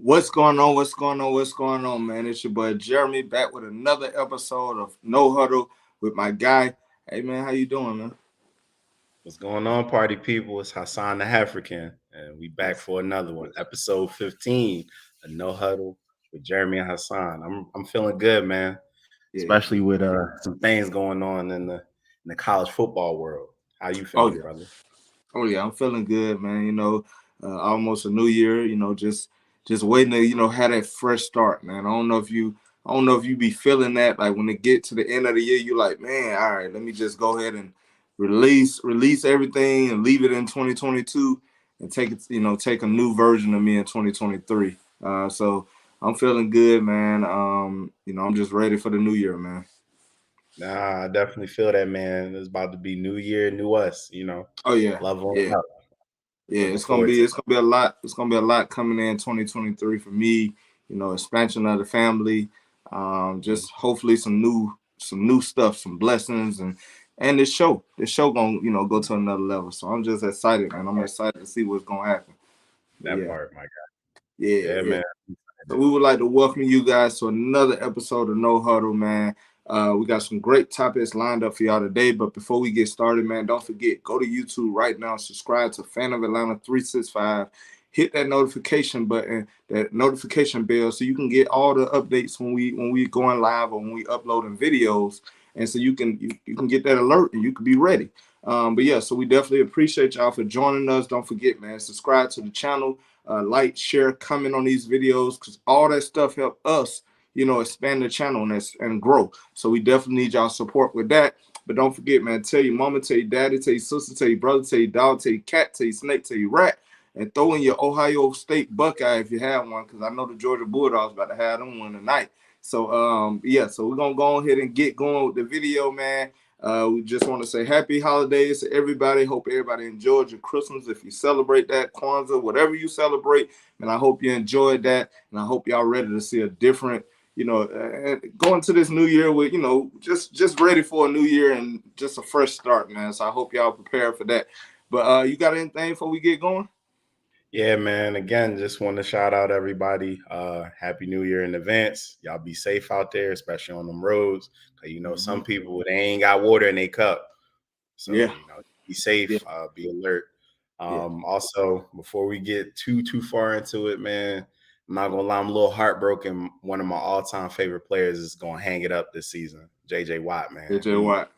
What's going on? What's going on? What's going on, man? It's your boy Jeremy back with another episode of No Huddle with my guy. Hey, man, how you doing, man? What's going on, party people? It's Hassan the African, and we back Yes. for another one, episode 15, a No Huddle with Jeremy and Hassan. I'm feeling good, man, Yeah. especially with some things going on in the college football world. How you Oh feeling, yeah. brother? Oh yeah. I'm feeling good, man. Almost a new year. Just waiting to have that fresh start, man. I don't know if you be feeling that like when it get to the end of the year, you like, man, all right, let me just go ahead and release everything and leave it in 2022 and take a new version of me in 2023. So I'm feeling good, man. I'm just ready for the new year, man. Nah, I definitely feel that, man. It's about to be new year, new us. Oh yeah, Love on yeah. up. Yeah, Looking forward to it's gonna be a lot. It's gonna be a lot coming in 2023 for me. Expansion of the family. it. Just hopefully some new stuff, some blessings, and this show gonna go to another level. So I'm just excited, man. I'm excited to see what's gonna happen. But That yeah, part, my guy. yeah, Yeah, yeah. man. So we would like to welcome you guys to another episode of No Huddle, man. We got some great topics lined up for y'all today. But before we get started, man, don't forget, go to YouTube right now, subscribe to Fan of Atlanta 365, hit that notification button, that notification bell, so you can get all the updates when we going live or when we uploading videos, and so you can get that alert and you can be ready. But yeah, so we definitely appreciate y'all for joining us. Don't forget, man, subscribe to the channel, like, share, comment on these videos, because all that stuff help us, expand the channel and grow. So we definitely need y'all support with that. But don't forget, man, tell your mama, tell your daddy, tell your sister, tell your brother, tell your dog, tell your cat, tell your snake, tell your rat, and throw in your Ohio State Buckeye if you have one, because I know the Georgia Bulldogs about to have them one tonight. So yeah, so we're gonna go ahead and get going with the video, man. We just want to say happy holidays to everybody. Hope everybody enjoyed your Christmas. If you celebrate that, Kwanzaa, whatever you celebrate, and I hope you enjoyed that. And I hope y'all ready to see a different, going to this new year with, just ready for a new year and just a fresh start, man. So I hope y'all prepared for that. But you got anything before we get going? Yeah, man. Again, just want to shout out everybody. Happy New Year in advance. Y'all be safe out there, especially on them roads. Cause Mm-hmm. some people they ain't got water in their cup. So, Yeah, be yeah, safe, be alert. yeah. Also, before we get too far into it, man, I'm not gonna lie, I'm a little heartbroken. One of my all-time favorite players is gonna hang it up this season. JJ Watt, man. JJ Watt.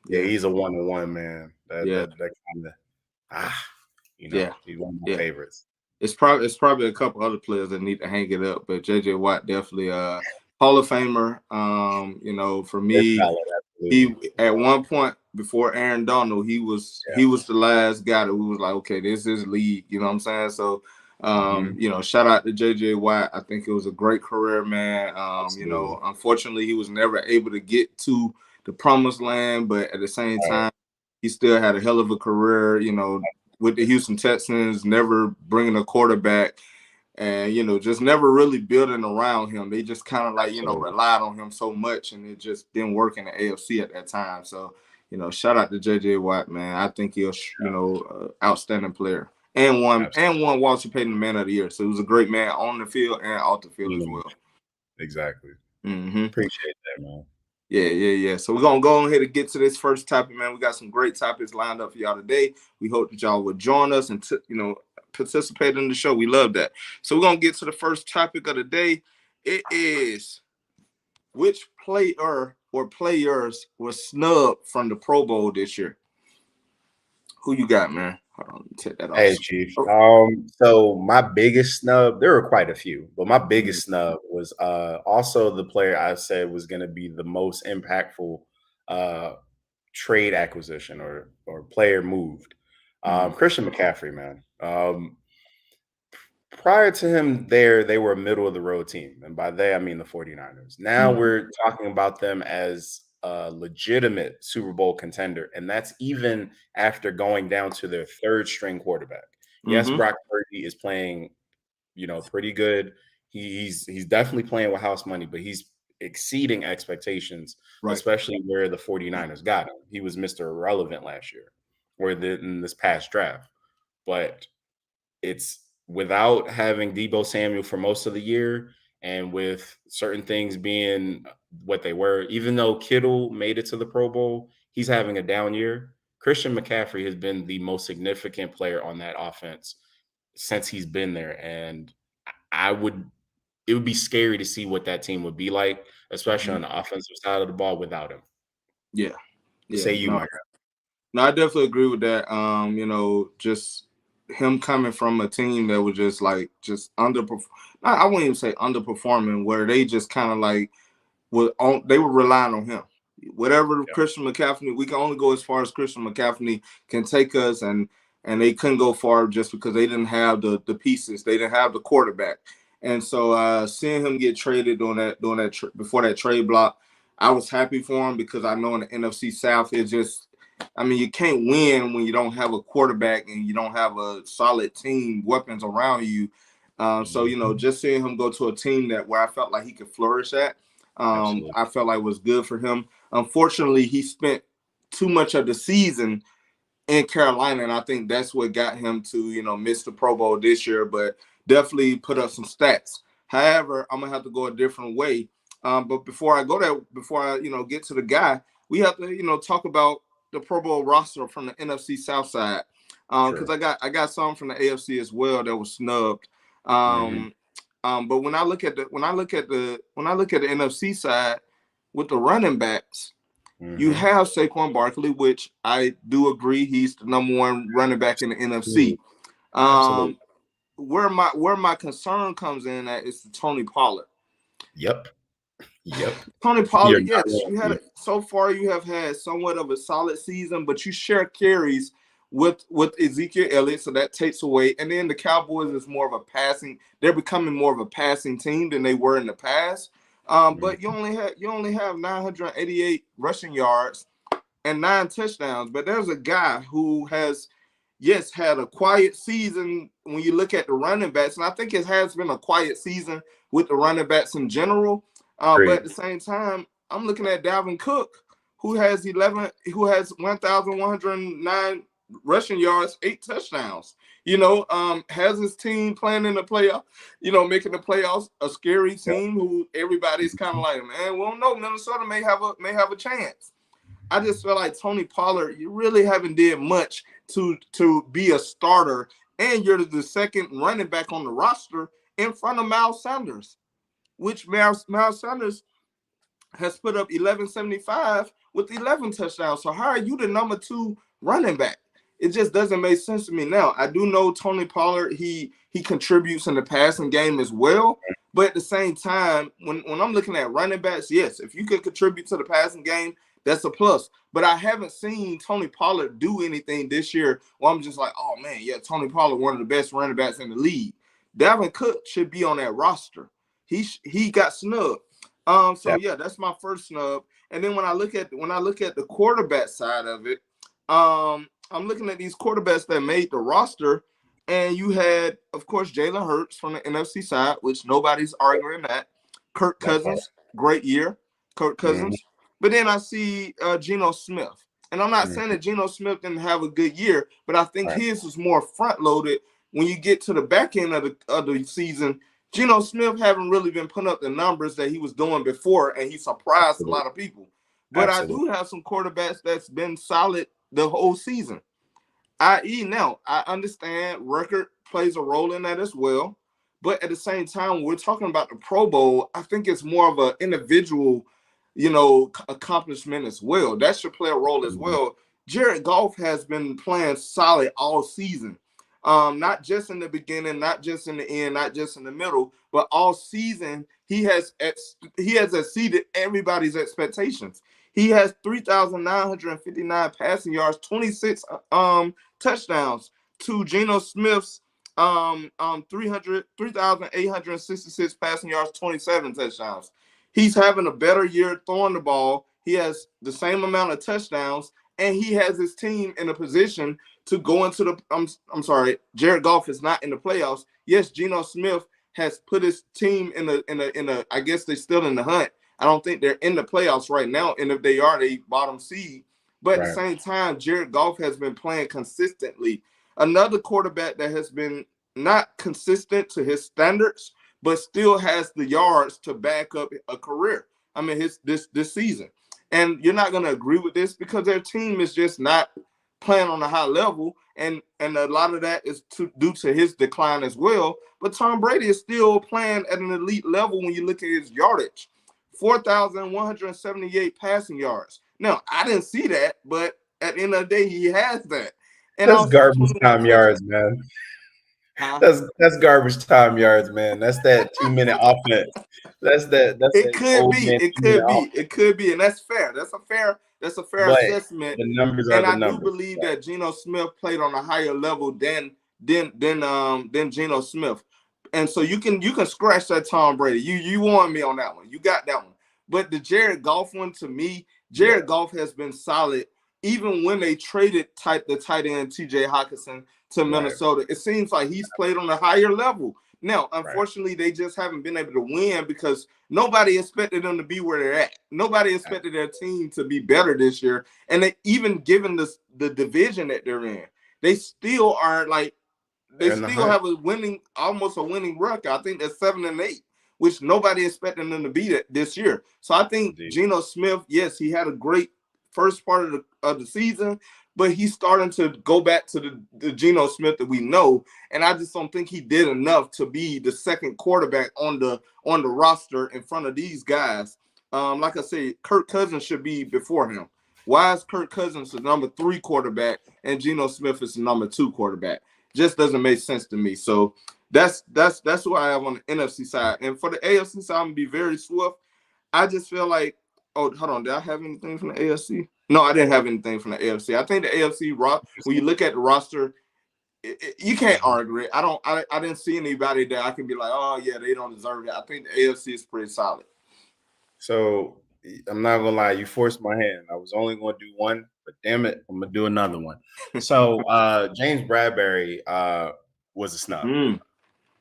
Yeah, Yeah, he's a one-on-one man. That yeah, that that kind of yeah, he's one of my yeah. favorites. It's probably a couple other players that need to hang it up, but JJ Watt definitely Hall of Famer. For This me, fella, absolutely. he at one point before Aaron Donald, he was the last guy that we was like, okay, this is league. You know what I'm saying? So Hmm. shout out to JJ Watt. I think it was a great career, man. Absolutely. Unfortunately he was never able to get to the promised land, but at the same All right. time, he still had a hell of a career, with the Houston Texans, never bringing a quarterback and, just never really building around him. They just kind of like, Absolutely. relied on him so much and it just didn't work in the AFC at that time. So, shout out to JJ Watt, man. I think he's, outstanding player and won Absolutely. Walter Payton Man of the Year. So he was a great man on the field and off the field as Mm, well. exactly. Mm-hmm. Appreciate that, man. Yeah, yeah, yeah. So we're gonna go ahead and get to this first topic, man. We got some great topics lined up for y'all today. We hope that y'all will join us and participate in the show. We love that. So we're gonna get to the first topic of the day. It is which player or players was snubbed from the Pro Bowl this year. Who you got, man? Hold on, let me take that off. Hey, Chief. Oh, So my biggest snub, there were quite a few, but my mm, biggest snub was also the player I said was going to be the most impactful uh trade acquisition or player moved. mm, Christian McCaffrey, man. Prior to him there, they were a middle of the road team. And by they, I mean the 49ers. Now mm, we're talking about them as a legitimate Super Bowl contender. And that's even after going down to their third string quarterback. Yes, mm-hmm. Brock Purdy is playing, pretty good. He's definitely playing with house money, but he's exceeding expectations, Right. especially where the 49ers got him. He was Mr. Irrelevant last year or in this past draft. But it's without having Deebo Samuel for most of the year, and with certain things being what they were, even though Kittle made it to the Pro Bowl, he's having a down year. Christian McCaffrey has been the most significant player on that offense since he's been there. And it would be scary to see what that team would be like, especially on the offensive side of the ball without him. Yeah. Say you, no. my guy. No, I definitely agree with that. Just him coming from a team that was just underperforming. I wouldn't even say underperforming, where they just kind of like they were relying on him. Whatever Christian McCaffrey, we can only go as far as Christian McCaffrey can take us, and they couldn't go far just because they didn't have the pieces. They didn't have the quarterback. And so seeing him get traded before that trade block, I was happy for him, because I know in the NFC South, it's just, I mean, you can't win when you don't have a quarterback and you don't have a solid team, weapons around you. So, just seeing him go to a team where I felt like he could flourish at, I felt like was good for him. Unfortunately, he spent too much of the season in Carolina, and I think that's what got him to, miss the Pro Bowl this year, but definitely put up some stats. However, I'm going to have to go a different way. But before I go there, before I, get to the guy, we have to, talk about the Pro Bowl roster from the NFC South side. Because I got some from the AFC as well that was snubbed. But when I look at the NFC side with the running backs, you have Saquon Barkley, which I do agree he's the number one running back in the NFC. Where my concern comes in at is Tony Pollard. Yep. Tony Pollard, yes, so far you have had somewhat of a solid season, but you share carries with Ezekiel Elliott, so that takes away. And then the Cowboys is more of a passing. They're becoming more of a passing team than they were in the past. But you only have 988 rushing yards and 9 touchdowns. But there's a guy who has, had a quiet season when you look at the running backs, and I think it has been a quiet season with the running backs in general. But at the same time, I'm looking at Dalvin Cook, who has 1,109 rushing yards, 8 touchdowns. Has his team playing in the playoff, making the playoffs, a scary team who everybody's kind of like, man, we don't know. Minnesota may have a chance. I just feel like Tony Pollard, you really haven't did much to be a starter, and you're the second running back on the roster in front of Miles Sanders, which Miles Sanders has put up 1175 with 11 touchdowns. So how are you the number 2 running back? It just doesn't make sense to me. Now, I do know Tony Pollard, he contributes in the passing game as well. But at the same time, when I'm looking at running backs, yes, if you can contribute to the passing game, that's a plus. But I haven't seen Tony Pollard do anything this year where I'm just like, oh, man, yeah, Tony Pollard, one of the best running backs in the league. Dalvin Cook should be on that roster. He got snubbed. That's my first snub. And then when I look at the quarterback side of it, I'm looking at these quarterbacks that made the roster, and you had, of course, Jalen Hurts from the NFC side, which nobody's arguing that. Kirk Cousins, great year, Kirk Cousins. But then I see Geno Smith. And I'm not saying that Geno Smith didn't have a good year, but I think his was more front-loaded. When you get to the back end of the season, Geno Smith haven't really been putting up the numbers that he was doing before, and he surprised a lot of people. But I do have some quarterbacks that's been solid the whole season. Now, I understand record plays a role in that as well. But at the same time, when we're talking about the Pro Bowl, I think it's more of an individual, accomplishment as well. That should play a role as well. Jared Goff has been playing solid all season. Not just in the beginning, not just in the end, not just in the middle, but all season he has exceeded everybody's expectations. He has 3,959 passing yards, 26 touchdowns to Geno Smith's 3,866 passing yards, 27 touchdowns. He's having a better year throwing the ball. He has the same amount of touchdowns, and he has his team in a position to go into the I'm sorry, Jared Goff is not in the playoffs. Yes, Geno Smith has put his team in a I guess they're still in the hunt. I don't think they're in the playoffs right now, and if they are, they bottom seed. But at the same time, Jared Goff has been playing consistently. Another quarterback that has been not consistent to his standards, but still has the yards to back up a career. I mean, his this season. And you're not going to agree with this because their team is just not playing on a high level, and a lot of that is due to his decline as well. But Tom Brady is still playing at an elite level when you look at his yardage, 4,178 passing yards. Now, I didn't see that, but at the end of the day, he has that. And That's also garbage 21 time catches. yards, man. Huh? That's garbage time yards, man. That's that 2-minute offense. That's It that could old be. man It 2-minute could be. offense. It could be, and that's fair. That's a fair But assessment. the numbers are And the I do numbers. believe Right. that Geno Smith played on a higher level than Geno Smith. And so you can scratch that Tom Brady. You won me on that one. You got that one. But the Jared Goff one, to me, Yeah. Jared Goff has been solid even when they traded the tight end TJ Hawkinson to Right. Minnesota. It seems like he's played on a higher level. Now, Right. unfortunately, they just haven't been able to win because nobody expected them to be where they're at. Nobody expected their team to be better this year. And they, even given the division that they're in, they still are like, they They're in the still hunt. have almost a winning record. I think they're 7-8, which nobody expected them to be that this year. So I think Indeed. Geno Smith, yes, he had a great first part of the season, but he's starting to go back to the Geno Smith that we know. And I just don't think he did enough to be the second quarterback on the roster in front of these guys. Like I said, Kirk Cousins should be before him. Why is Kirk Cousins the number 3 quarterback and Geno Smith is the number 2 quarterback? Just doesn't make sense to me. So that's who I have on the NFC side. And for the AFC side, I'm gonna be very swift. I just feel like, oh, hold on, did I have anything from the AFC? No, I didn't have anything from the AFC. I think the AFC when you look at the roster, you can't argue it. I didn't see anybody that I can be like, oh yeah, they don't deserve it. I think the AFC is pretty solid. So I'm not gonna lie, you forced my hand. I was only gonna do one, but damn it, I'm gonna do another one. So James Bradbury was a snub. Mm,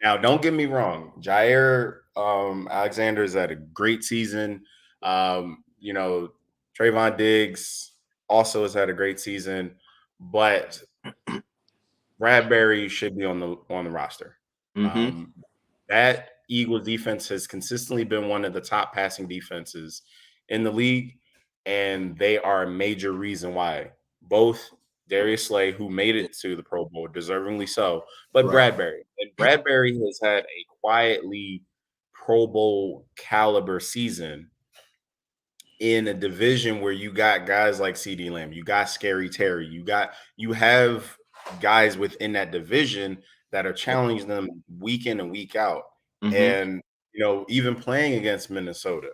Now, don't get me wrong, Jair Alexander's had a great season. Trayvon Diggs also has had a great season, but Bradbury should be on the roster. mm-hmm. That Eagles defense has consistently been one of the top passing defenses in the league, and they are a major reason why. Both Darius Slay, who made it to the Pro Bowl, deservingly so, but Right. Bradbury. And Bradbury has had a quietly Pro Bowl caliber season in a division where you got guys like CeeDee Lamb, you got Scary Terry, you have guys within that division that are challenging them week in and week out. Mm-hmm. And even playing against Minnesota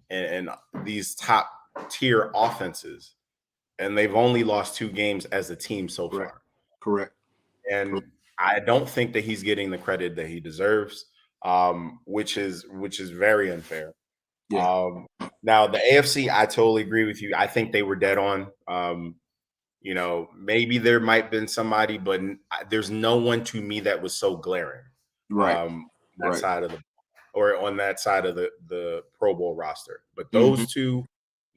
and these top tier offenses, and they've only lost 2 games as a team so far. Correct. And I don't think that he's getting the credit that he deserves, which is very unfair. Yeah. Now the AFC, I totally agree with you. I think they were dead on. Maybe there might have been somebody, but there's no one to me that was so glaring. Right. That side of on that side of the Pro Bowl roster. But Mm-hmm. those two,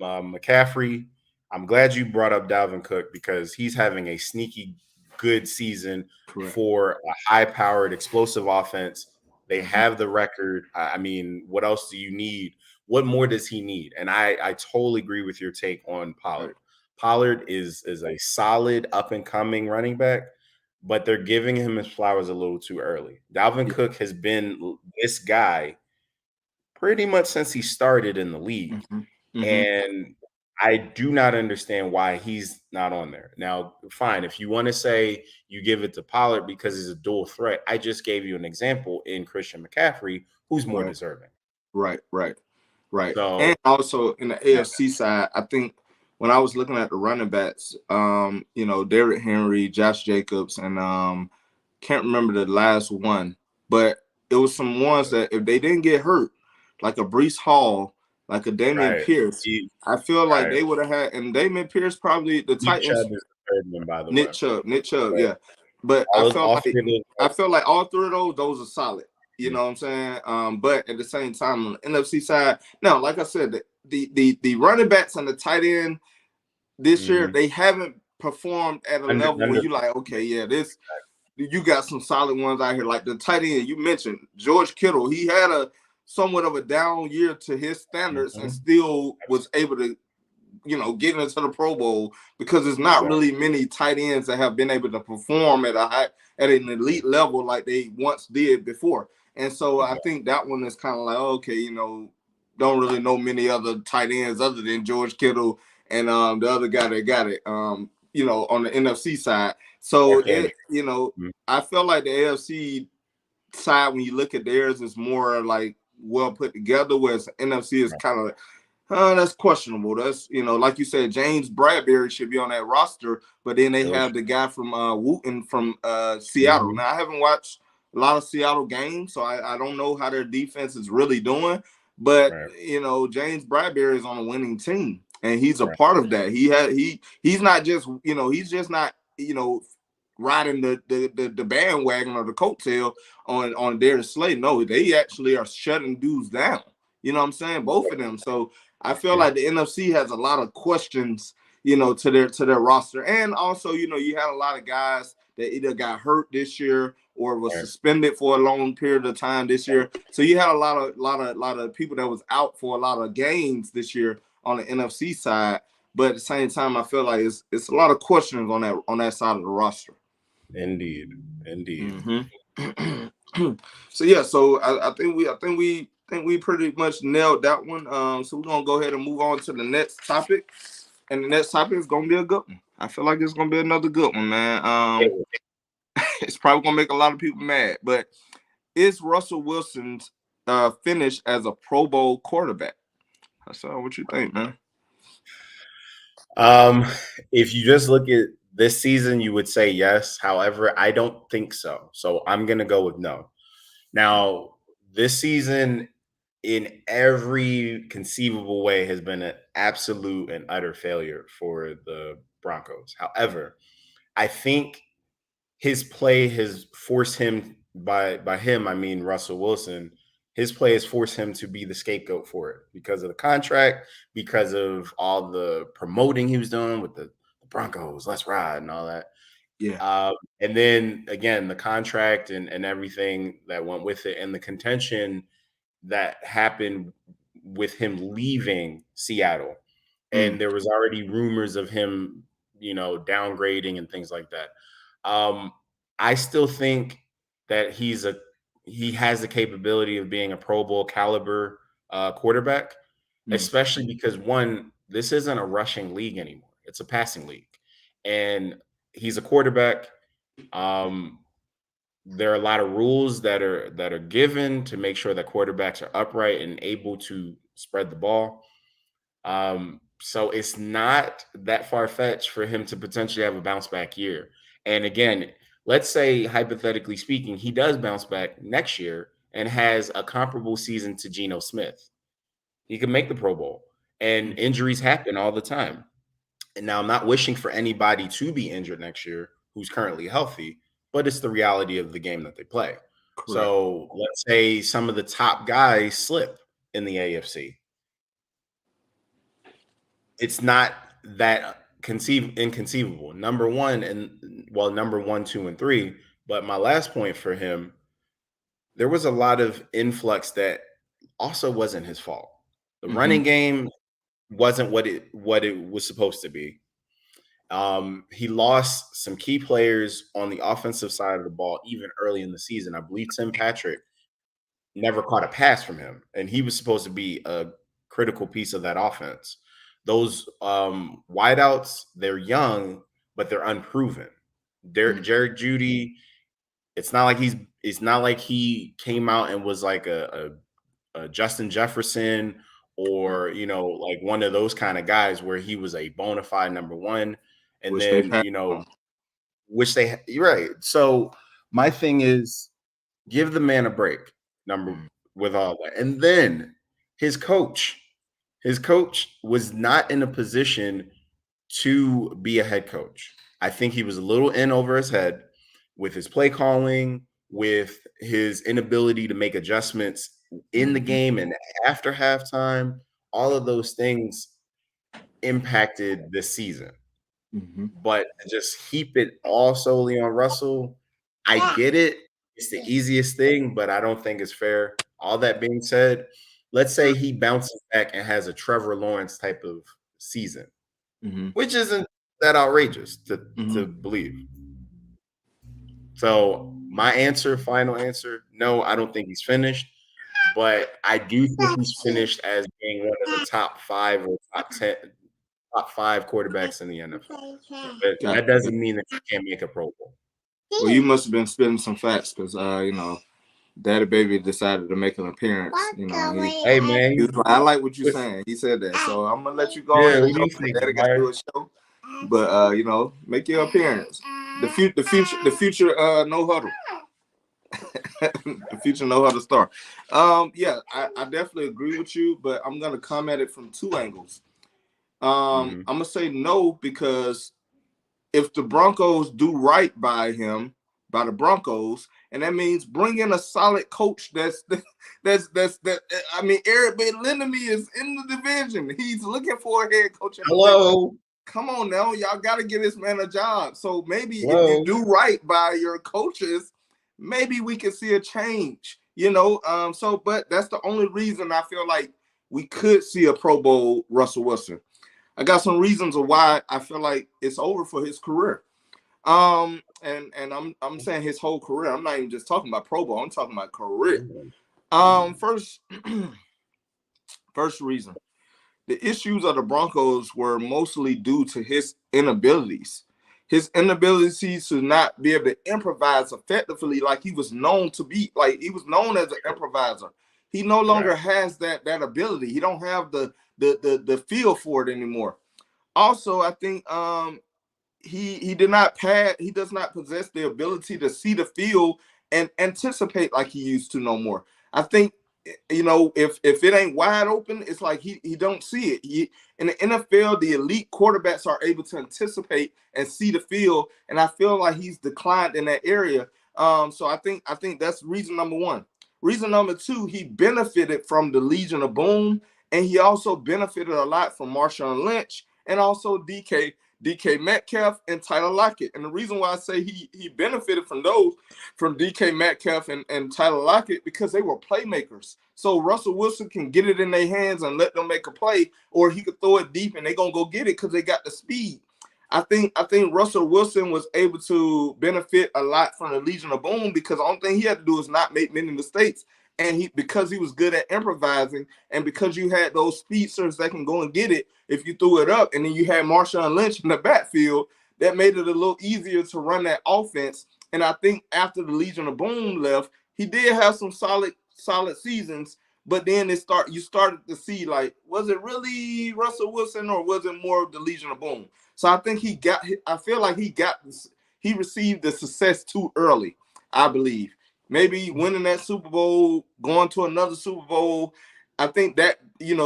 McCaffrey, I'm glad you brought up Dalvin Cook because he's having a sneaky good season for a high-powered, explosive offense. They have the record. I mean, what else do you need? What more does he need? And I totally agree with your take on Pollard. Right. Pollard is a solid up-and-coming running back, but they're giving him his flowers a little too early. Dalvin Cook has been this guy pretty much since he started in the league. Mm-hmm. Mm-hmm. And I do not understand why he's not on there. Now, fine, if you want to say you give it to Pollard because he's a dual threat, I just gave you an example in Christian McCaffrey, who's more deserving. Right. So, And also in the AFC side, I think when I was looking at the running backs, Derrick Henry, Josh Jacobs, and can't remember the last one, but it was some ones that if they didn't get hurt, like a Breece Hall, like a Damian Pierce, I feel like they would have had, and Damian Pierce probably the Titans. Chubb is the third one, by the Nick Chubb, yeah. But I felt like all 3 of those are solid. You know what I'm saying? But at the same time, on the NFC side, now, like I said, the running backs and the tight end this year, they haven't performed at a level where you're like, okay, yeah, you got some solid ones out here, like the tight end you mentioned, George Kittle. He had a somewhat of a down year to his standards, and still was able to, get into the Pro Bowl, because there's not really many tight ends that have been able to perform at at an elite level like they once did before. And so I think that one is kind of like, okay, don't really know many other tight ends other than George Kittle and the other guy that got it, on the NFC side. So I felt like the AFC side, when you look at theirs, is more like well put together, whereas the NFC is kind of that's questionable. That's, like you said, James Bradbury should be on that roster, but then they have the guy from Wooten from Seattle. Now, I haven't watched a lot of Seattle games, so I don't know how their defense is really doing. But James Bradbury is on a winning team, and he's a part of that. He's not just he's just not riding the bandwagon or the coattail on Darius Slay. No, they actually are shutting dudes down. You know what I'm saying? Both of them. So I feel like the NFC has a lot of questions, to their roster. And also, you had a lot of guys that either got hurt this year or was suspended for a long period of time this year. So you had a lot of people that was out for a lot of games this year on the NFC side. But at the same time, I feel like it's a lot of questions on that side of the roster. Indeed. Mm-hmm. So I think we pretty much nailed that one. So we're gonna go ahead and move on to the next topic, and the next topic is gonna be a good one. I feel like it's gonna be another good one, man. It's probably gonna make a lot of people mad, but is Russell Wilson's finish as a Pro Bowl quarterback? Hassan, what you think, man? If you just look at this season, you would say yes. However, I don't think so. So I'm gonna go with no. Now, this season, in every conceivable way, has been an absolute and utter failure for the Broncos. However, I think his play has forced him, by him I mean Russell Wilson, his play has forced him to be the scapegoat for it because of the contract, because of all the promoting he was doing with the Broncos, let's ride and all that. Yeah. And then again, the contract and everything that went with it, and the contention that happened with him leaving Seattle. And there was already rumors of him, downgrading and things like that. I still think that he has the capability of being a Pro Bowl caliber quarterback, especially because, one, this isn't a rushing league anymore. It's a passing league. And he's a quarterback. There are a lot of rules that are given to make sure that quarterbacks are upright and able to spread the ball. So it's not that far-fetched for him to potentially have a bounce back year. And again, let's say, hypothetically speaking, he does bounce back next year and has a comparable season to Geno Smith. He can make the Pro Bowl. And injuries happen all the time. And now, I'm not wishing for anybody to be injured next year who's currently healthy, but it's the reality of the game that they play. Correct. So let's say some of the top guys slip in the AFC. It's not that inconceivable. Number one, 2, and 3. But my last point for him, there was a lot of influx that also wasn't his fault. The running game wasn't what it was supposed to be. He lost some key players on the offensive side of the ball even early in the season. I believe Tim Patrick never caught a pass from him, and he was supposed to be a critical piece of that offense. Those wideouts, they're young, but they're unproven. Jerry Jeudy, it's not like he came out and was like a Justin Jefferson, or like one of those kind of guys where he was a bona fide number one, and you're right. So my thing is, give the man a break, with all that. And then his coach was not in a position to be a head coach. I think he was a little in over his head with his play calling, with his inability to make adjustments in the game and after halftime. All of those things impacted this season. But to just heap it all solely on Russell, I get it. It's the easiest thing, but I don't think it's fair. All that being said, let's say he bounces back and has a Trevor Lawrence type of season, which isn't that outrageous to believe. So my final answer, no, I don't think he's finished, but I do think he's finished as being one of the top 5 or top 5 quarterbacks in the NFL. But that doesn't mean that you can't make a Pro Bowl. Well, you must have been spitting some facts because Daddy Baby decided to make an appearance. Hey man, I like what you're saying. He said that, so I'm gonna let you go. Yeah, what do you think? Daddy got to do a show, but make your appearance. The future, no huddle. The future no huddle star. Yeah, I definitely agree with you, but I'm gonna come at it from 2 angles. I'm gonna say no because if the Broncos do right by the Broncos, and that means bring in a solid coach that's I mean, Eric Bieniemy is in the division. He's looking for a head coach. Hello. Come on now, y'all got to give this man a job. So maybe if you do right by your coaches, maybe we can see a change. But that's the only reason I feel like we could see a Pro Bowl Russell Wilson. I got some reasons of why I feel like it's over for his career. And I'm saying his whole career. I'm not even just talking about Pro Bowl. I'm talking about career. First reason. The issues of the Broncos were mostly due to his inabilities. His inability to not be able to improvise effectively like he was known to be. Like he was known as an improviser. He no longer has that ability. He don't have the feel for it anymore. Also, I think he does not possess the ability to see the field and anticipate like he used to no more. I think if it ain't wide open, it's like he don't see it. In the NFL, the elite quarterbacks are able to anticipate and see the field, and I feel like he's declined in that area. So I think that's reason number 1. Reason number 2, he benefited from the Legion of Boom, and he also benefited a lot from Marshawn Lynch and also DK Metcalf and Tyler Lockett. And the reason why I say he benefited from DK Metcalf and Tyler Lockett, because they were playmakers. So Russell Wilson can get it in their hands and let them make a play, or he could throw it deep and they're going to go get it because they got the speed. I think Russell Wilson was able to benefit a lot from the Legion of Boom because the only thing he had to do is not make many mistakes. And because he was good at improvising, and because you had those speedsters that can go and get it if you threw it up, and then you had Marshawn Lynch in the backfield, that made it a little easier to run that offense. And I think after the Legion of Boom left, he did have some solid seasons, but then you started to see, like, was it really Russell Wilson or was it more of the Legion of Boom? So I think he received the success too early, I believe. Maybe winning that Super Bowl, going to another Super Bowl. I think that,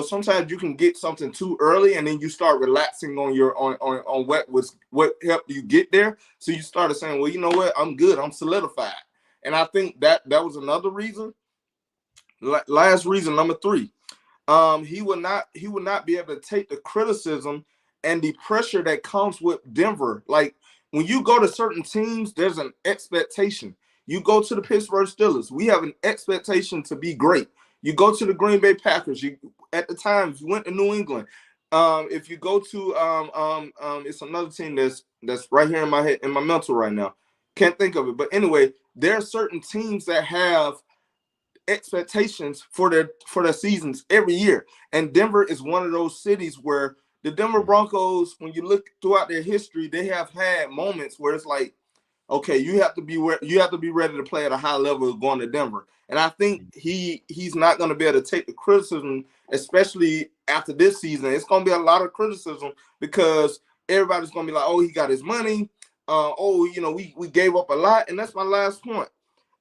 sometimes you can get something too early and then you start relaxing on what helped you get there. So you started saying, well, you know what? I'm good. I'm solidified. And I think that was another reason. Last reason, number 3. He would not be able to take the criticism and the pressure that comes with Denver. Like when you go to certain teams, there's an expectation. You go to the Pittsburgh Steelers, we have an expectation to be great. You go to the Green Bay Packers, at the time you went to New England. If you go to it's another team that's right here in my head, in my mental right now. Can't think of it. But anyway, there are certain teams that have expectations for their seasons every year. And Denver is one of those cities where the Denver Broncos, when you look throughout their history, they have had moments where it's like, okay, you have to be ready to play at a high level going to Denver. And I think he's not going to be able to take the criticism, especially after this season. It's going to be a lot of criticism because everybody's going to be like, oh, he got his money. We gave up a lot. And that's my last point.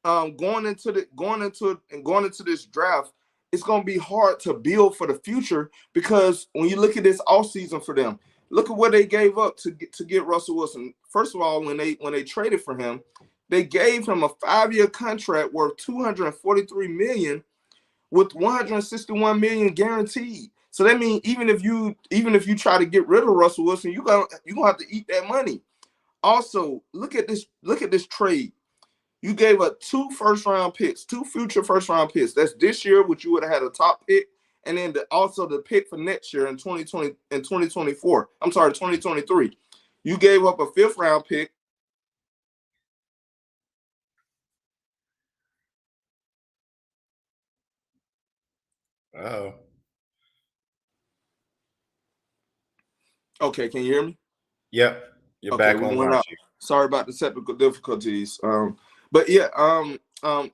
Going into this draft, it's going to be hard to build for the future because when you look at this offseason for them, look at what they gave up to get Russell Wilson. First of all, when they traded for him, they gave him a 5-year contract worth $243 million with $161 million guaranteed. So that means even if you try to get rid of Russell Wilson, you're gonna have to eat that money. Also, look at this trade. You gave up 2 first-round picks, 2 future first-round picks. That's this year, which you would have had a top pick, and then also the pick for next year in 2020 and 2024. I'm sorry, 2023. You gave up a 5th-round pick. Oh. Okay, can you hear me? Yep. You're Okay, back we on, went aren't out. you? Sorry about the technical difficulties. But yeah,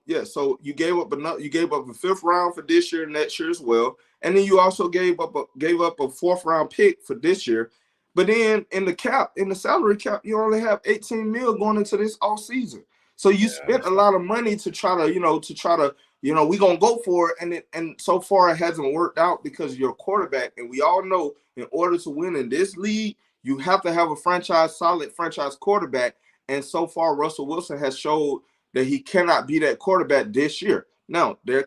yeah. So you gave up a 5th round for this year, next year as well, and then you also gave up a 4th-round pick for this year. But then in the salary cap, you only have 18 mil going into this all season. So you Yeah, spent a lot of money to try to, we gonna go for it, and so far it hasn't worked out because you're a quarterback, and we all know in order to win in this league, you have to have a solid franchise quarterback. And so far, Russell Wilson has showed that he cannot be that quarterback this year. Now, there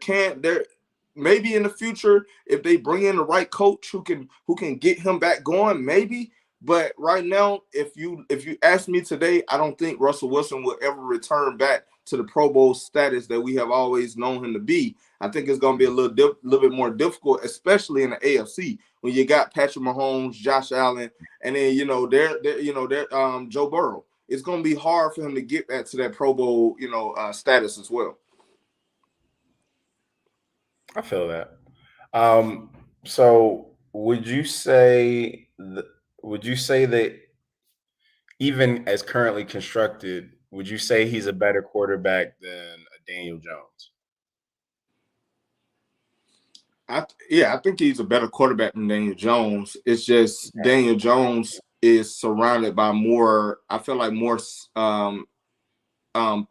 maybe in the future, if they bring in the right coach who can get him back going, maybe. But right now, if you ask me today, I don't think Russell Wilson will ever return back to the Pro Bowl status that we have always known him to be. I think it's going to be a little bit more difficult, especially in the AFC when you got Patrick Mahomes, Josh Allen, and then they're Joe Burrow. It's going to be hard for him to get back to that Pro Bowl status as well. I feel that. So would you say that even as currently constructed, would you say he's a better quarterback than a Daniel Jones? I think he's a better quarterback than Daniel Jones. It's just Okay. Daniel Jones is surrounded by more. I feel like more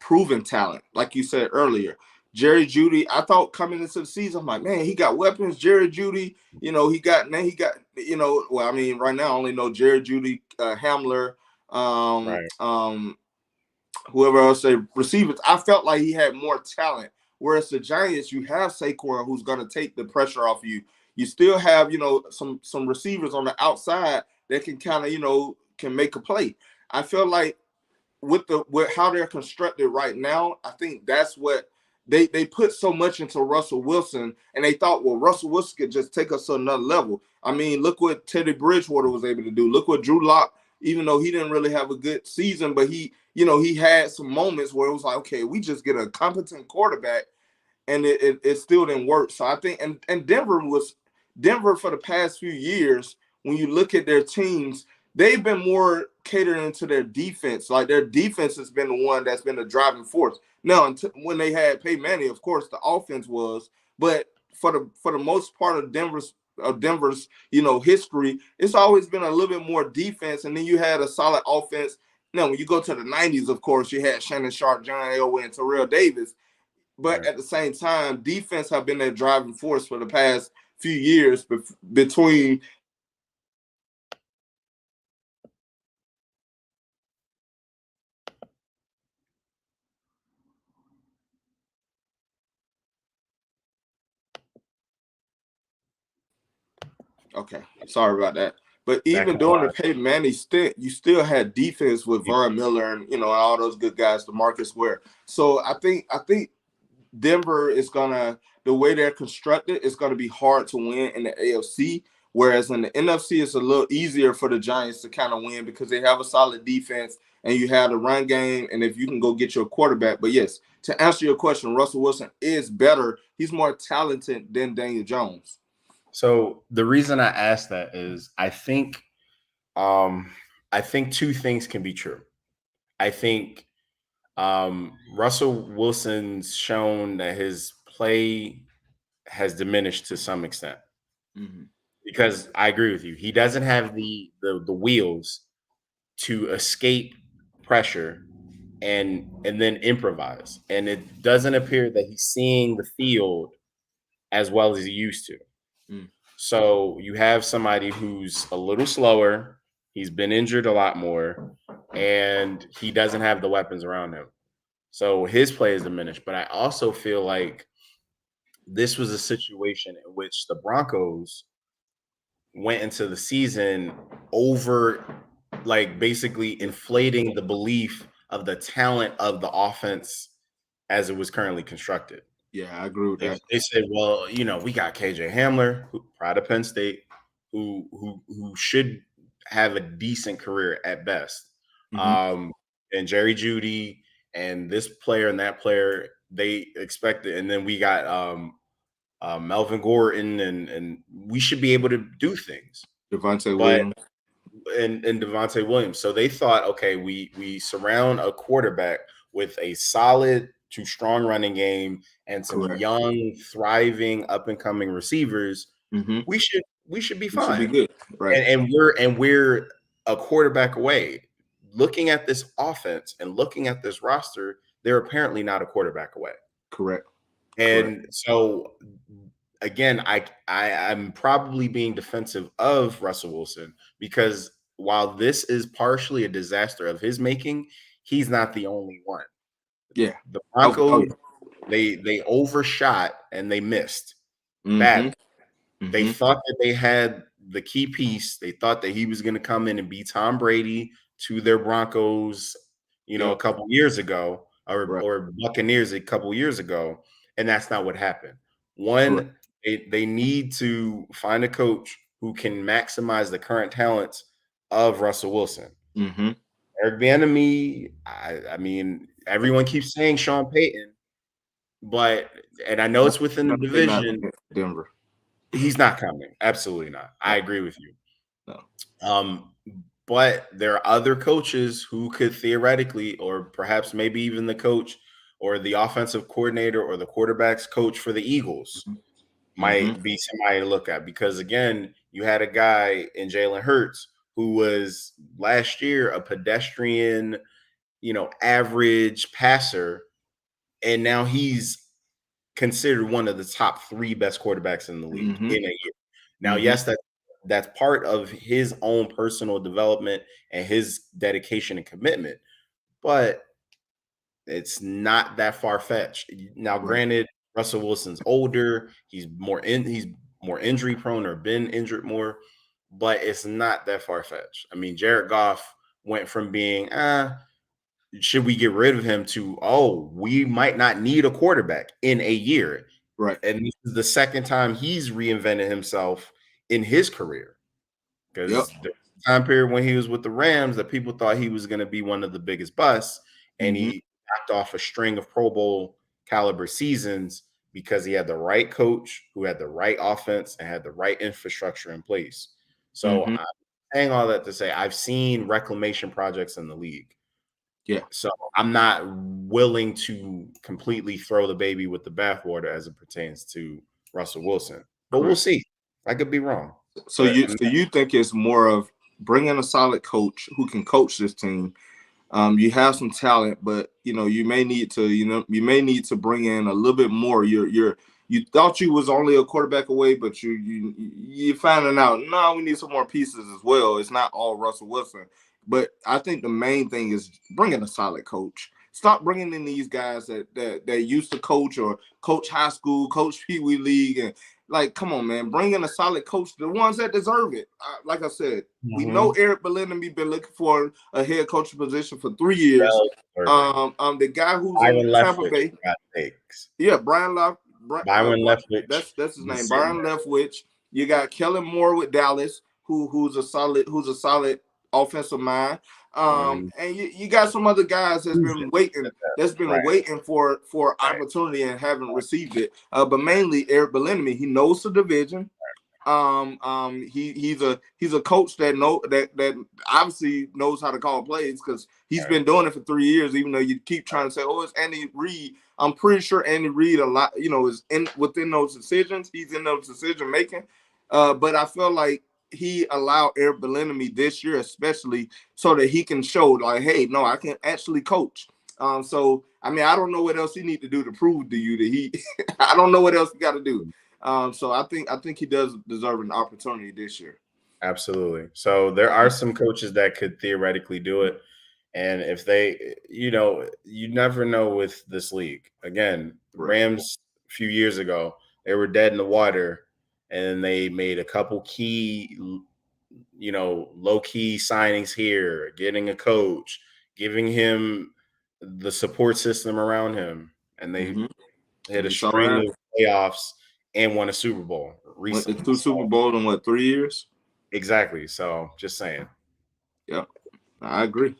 proven talent, like you said earlier. Jerry Jeudy, I thought coming into the season, I'm like, man, he got weapons. Jerry Jeudy, well, I mean, right now I only know Jerry Jeudy, Hamler, um, Right. um, whoever else say receivers. I felt like he had more talent. Whereas the Giants, you have Saquon who's going to take the pressure off you. You still have, some receivers on the outside that can kind of, can make a play. I feel like with how they're constructed right now, I think that's what they put so much into Russell Wilson, and they thought, well, Russell Wilson could just take us to another level. I mean, look what Teddy Bridgewater was able to do. Look what Drew Lock, even though he didn't really have a good season, but he had some moments where it was like, okay, we just get a competent quarterback, and it still didn't work. So I think and Denver for the past few years, when you look at their teams, they've been more catering to their defense. Like their defense has been the one that's been the driving force. Now, when they had Peyton Manning, of course, the offense was, but for the most part of Denver's history, it's always been a little bit more defense, and then you had a solid offense. Now, when you go to the '90s, of course, you had Shannon Sharp, John Elway, and Terrell Davis. But Right. at the same time, defense have been their driving force for the past few years between. Okay, sorry about that. But Back even during the online. Peyton Manning stint, you still had defense with Von Miller and all those good guys, DeMarcus Ware. So I think Denver is gonna, the way they're constructed, it's gonna be hard to win in the AFC. Whereas in the NFC, it's a little easier for the Giants to kind of win because they have a solid defense and you have the run game. And if you can go get your quarterback, but yes, to answer your question, Russell Wilson is better. He's more talented than Daniel Jones. So the reason I asked that is um I think two things can be true. I think Russell Wilson's shown that his play has diminished to some extent Mm-hmm. because I agree with you. He doesn't have the wheels to escape pressure and then improvise. And it doesn't appear that he's seeing the field as well as he used to. Mm. So you have somebody who's a little slower, he's been injured a lot more, and he doesn't have the weapons around him. So his play is diminished. But I also feel like this was a situation in which the Broncos went into the season over, like, basically inflating the belief of the talent of the offense as it was currently constructed. Yeah, I agree with that. They said, well, we got KJ Hamler, who proud of Penn State, who should have a decent career at best. Mm-hmm. And Jerry Jeudy and this player and that player, they expected, and then we got Melvin Gordon, and we should be able to do things. Devontae But Williams. and Devontae Williams. So they thought, okay, we surround a quarterback with a solid to strong running game and some Correct. young, thriving, up and coming receivers. Mm-hmm. We should be We should be fine. good. Right. And we're a quarterback away. Looking at this offense and looking at this roster, they're apparently not a quarterback away. Correct. And so again, I'm probably being defensive of Russell Wilson because while this is partially a disaster of his making, he's not the only one. Yeah. The Broncos, they overshot and they missed badly. Mm-hmm. They thought that they had the key piece. They thought that he was going to come in and be Tom Brady to their Broncos, a couple years ago, or Buccaneers a couple years ago, and that's not what happened. One, they need to find a coach who can maximize the current talents of Russell Wilson. Mm-hmm. Eric Bieniemy, I mean, everyone keeps saying Sean Payton, and I know it's within the division. Denver. He's not coming. Absolutely not. I agree with you. No. But there are other coaches who could theoretically, or perhaps maybe even the coach or the offensive coordinator or the quarterback's coach for the Eagles might be somebody to look at. Because again, you had a guy in Jalen Hurts who was last year a pedestrian, average passer, and now he's considered one of the top 3 best quarterbacks in the league in a year. Now, yes, that's part of his own personal development and his dedication and commitment, but it's not that far-fetched. Now, granted, Russell Wilson's older, he's more injury prone or been injured more, but it's not that far-fetched. I mean, Jared Goff went from being should we get rid of him to, we might not need a quarterback in a year. Right. And this is the second time he's reinvented himself in his career. Because the time period when he was with the Rams that people thought he was going to be one of the biggest busts, and he knocked off a string of Pro Bowl caliber seasons because he had the right coach who had the right offense and had the right infrastructure in place. So I'm saying all that to say I've seen reclamation projects in the league. Yeah. So I'm not willing to completely throw the baby with the bathwater as it pertains to Russell Wilson. But we'll see. I could be wrong. So you think it's more of bringing a solid coach who can coach this team. You have some talent, but you may need to bring in a little bit more. You thought you was only a quarterback away, but you're finding out, no, we need some more pieces as well. It's not all Russell Wilson. But I think the main thing is bringing a solid coach. Stop bringing in these guys that used to coach or coach high school, coach Pee Wee League, and come on, man, bring in a solid coach, the ones that deserve it. Like I said, we know Eric Bieniemy been looking for a head coaching position for 3 years. The guy who's in Tampa Bay, Byron Leftwich. That's his name, Byron Leftwich. You got Kellen Moore with Dallas, who's a solid offensive mind. And you got some other guys that's been waiting for opportunity and haven't received it. But mainly Eric Bieniemy, he knows the division. He's a coach that obviously knows how to call plays because he's been doing it for 3 years. Even though you keep trying to say, it's Andy Reid, I'm pretty sure Andy Reid a lot, is within those decisions. He's in those decision making. But I feel like he allowed Eric Bieniemy this year, especially so that he can show hey, no, I can actually coach. So I mean, I don't know what else he need to do to prove to you that he. I don't know what else he got to do. So I think he does deserve an opportunity this year. Absolutely. So there are some coaches that could theoretically do it, and if they, you never know with this league. Again, Rams a few years ago, they were dead in the water. And they made a couple key, low-key signings here, getting a coach, giving him the support system around him. and they Mm-hmm. hit a You saw what string happened. of playoffs and won a Super Bowl Went to recently. 2 So Super Bowls in what, 3 years? exactly. So just saying. Yeah, I agree.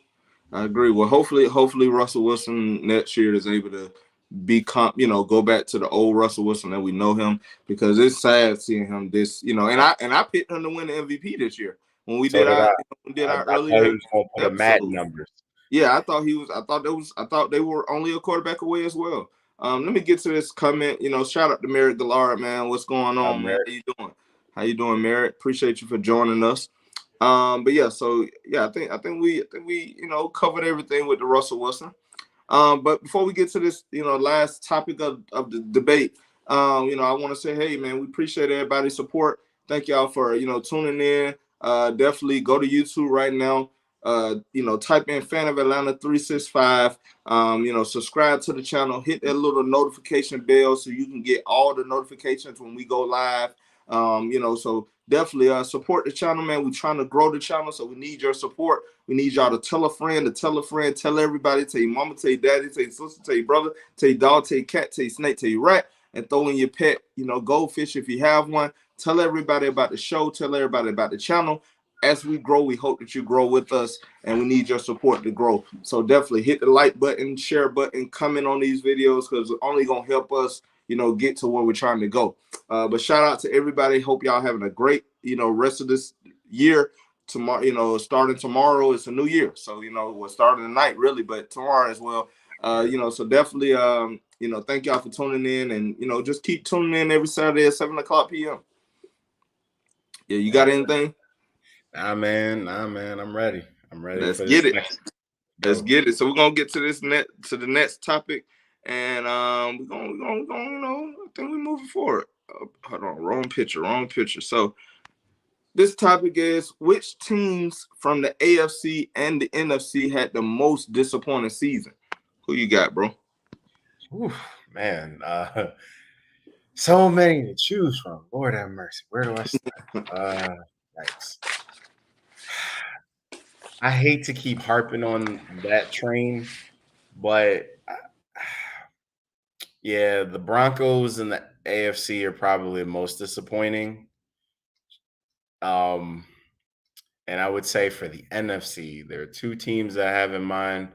I agree. Well, hopefully Russell Wilson next year is able to go back to the old Russell Wilson that we know him, because it's sad seeing him this, and I picked him to win the MVP this year when we So did did I. our I thought he earlier was going to put a Madden episode. numbers. Yeah, I thought he was. I thought they were only a quarterback away as well. Let me get to this comment. Shout out to Merrick Gallard, man. What's going on, man? How you doing? How you doing, Merrick? Appreciate you for joining us. But yeah, so yeah, I think we covered everything with the Russell Wilson. But before we get to this, last topic of the debate, I want to say, hey, man, we appreciate everybody's support. Thank y'all for, tuning in. Definitely go to YouTube right now. Type in Fan of Atlanta 365. Subscribe to the channel. Hit that little notification bell so you can get all the notifications when we go live. So definitely support the channel, man. We're trying to grow the channel, so we need your support. We need y'all to tell a friend, tell everybody, tell your mama, tell your daddy, tell your sister, tell your brother, tell your dog, tell your cat, tell your snake, tell your rat, and throw in your pet, goldfish if you have one. Tell everybody about the show, tell everybody about the channel. As we grow, we hope that you grow with us, and we need your support to grow. So definitely hit the like button, share button, comment on these videos, because it's only going to help us, get to where we're trying to go. But shout out to everybody. Hope y'all having a great, rest of this year. Tomorrow, starting tomorrow, it's a new year. So, we're starting tonight really, but tomorrow as well. So definitely, thank y'all for tuning in, and, just keep tuning in every Saturday at 7:00 p.m. Yeah, you got anything? Nah, man. I'm ready. I'm ready Let's for this get it. next Let's go. get it. So we're gonna get to the next topic, and we're gonna I think we're moving forward. Hold on, wrong picture. So this topic is, which teams from the AFC and the NFC had the most disappointing season? Who you got, bro? Whew, man. So many to choose from. Lord have mercy. Where do I start? Yikes. I hate to keep harping on that train, but yeah, the Broncos and the AFC are probably the most disappointing. Um, and I would say for the NFC, there are two teams that I have in mind.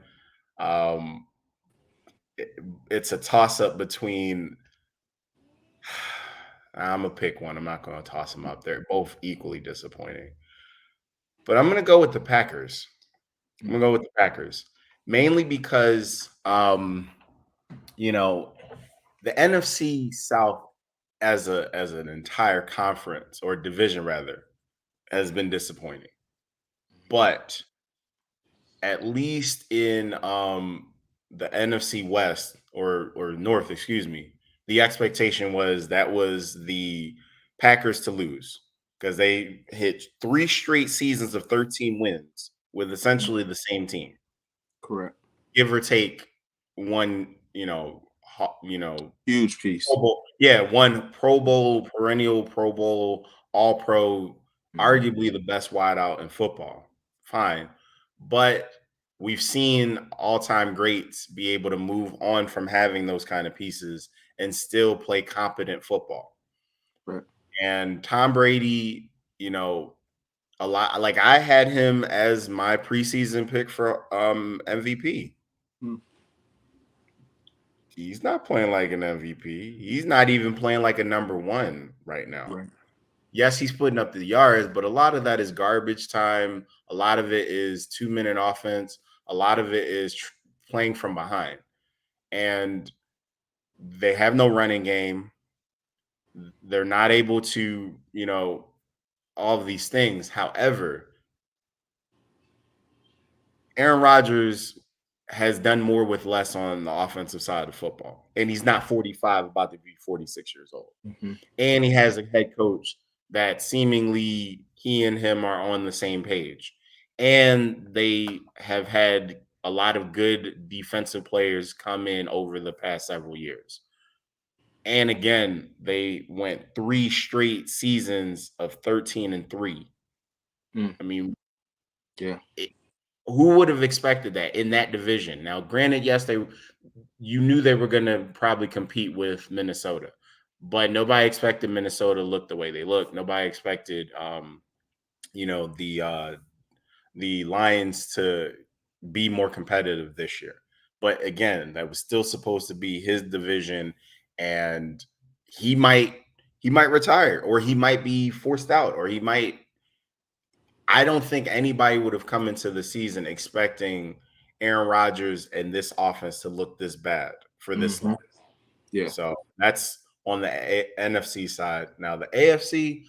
Um, it's a toss up between. I'm gonna pick one. I'm not gonna toss them up. They're both equally disappointing. But I'm gonna go with the Packers. I'm gonna go with the Packers, mainly because you know, the NFC South as an entire conference or division rather has been disappointing. But at least in the NFC West or North, excuse me, the expectation was that was the Packers to lose because they hit 3 straight seasons of 13 wins with essentially the same team, Correct. give or take one, Huge piece. Pro Bowl, yeah, one Pro Bowl, perennial Pro Bowl, All Pro, arguably the best wideout in football. Fine, but we've seen all-time greats be able to move on from having those kind of pieces and still play competent football. Right. And Tom Brady, a lot like I had him as my preseason pick for MVP. Mm. He's not playing like an MVP. He's not even playing like a number one right now. Right. Yes, he's putting up the yards, but a lot of that is garbage time. A lot of it is 2-minute offense. A lot of it is playing from behind. And they have no running game. They're not able to, all of these things. However, Aaron Rodgers has done more with less on the offensive side of football. And he's not 45, about to be 46 years old. Mm-hmm. And he has a head coach that seemingly he and him are on the same page. And they have had a lot of good defensive players come in over the past several years. And again, they went 3 straight seasons of 13-3. Mm. I mean, Yeah. Who would have expected that in that division? Now, granted, yes, you knew they were going to probably compete with Minnesota, but nobody expected Minnesota to look the way they look. Nobody expected, you know, the Lions to be more competitive this year. But again, that was still supposed to be his division, and he might retire, or he might be forced out, or he might. I don't think anybody would have come into the season expecting Aaron Rodgers and this offense to look this bad for this long. Yeah. So that's on the NFC side. Now the AFC,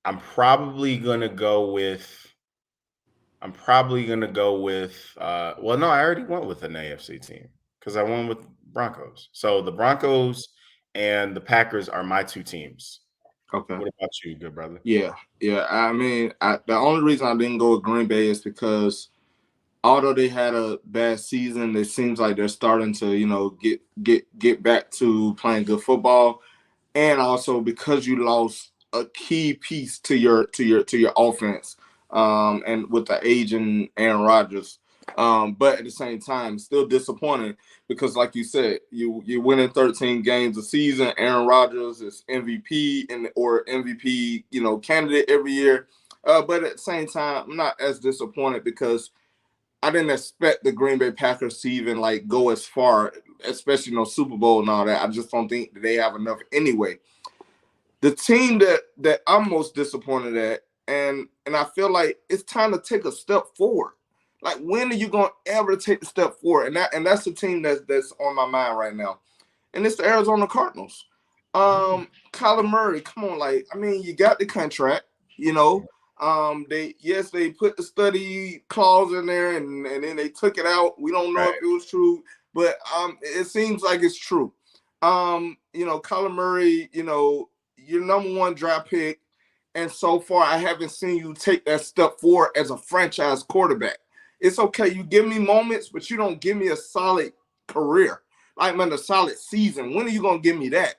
I'm probably gonna go with. Well, no, I already went with an AFC team because I won with Broncos. So the Broncos and the Packers are my two teams. Okay. What about you, good brother? Yeah. I mean, the only reason I didn't go with Green Bay is because although they had a bad season, it seems like they're starting to, you know, get back to playing good football, and also because you lost a key piece to your offense, and with the aging Aaron Rodgers. But at the same time, still disappointing because, like you said, you winning 13 games a season. Aaron Rodgers is MVP or MVP, you know, candidate every year. But at the same time, I'm not as disappointed because I didn't expect the Green Bay Packers to even like go as far, especially no Super Bowl and all that. I just don't think that they have enough anyway. The team that I'm most disappointed at, and I feel like it's time to take a step forward. Like, when are you gonna ever take the step forward? And that's the team that's on my mind right now, and it's the Arizona Cardinals. Kyler Murray, come on, like, I mean, you got the contract, you know. They put the study clause in there, and then they took it out. We don't know if it was true, but it seems like it's true. You know, Kyler Murray, you know, your number one draft pick, and so far I haven't seen you take that step forward as a franchise quarterback. It's okay, you give me moments, but you don't give me a solid career, like, man, a solid season. When are you gonna give me that?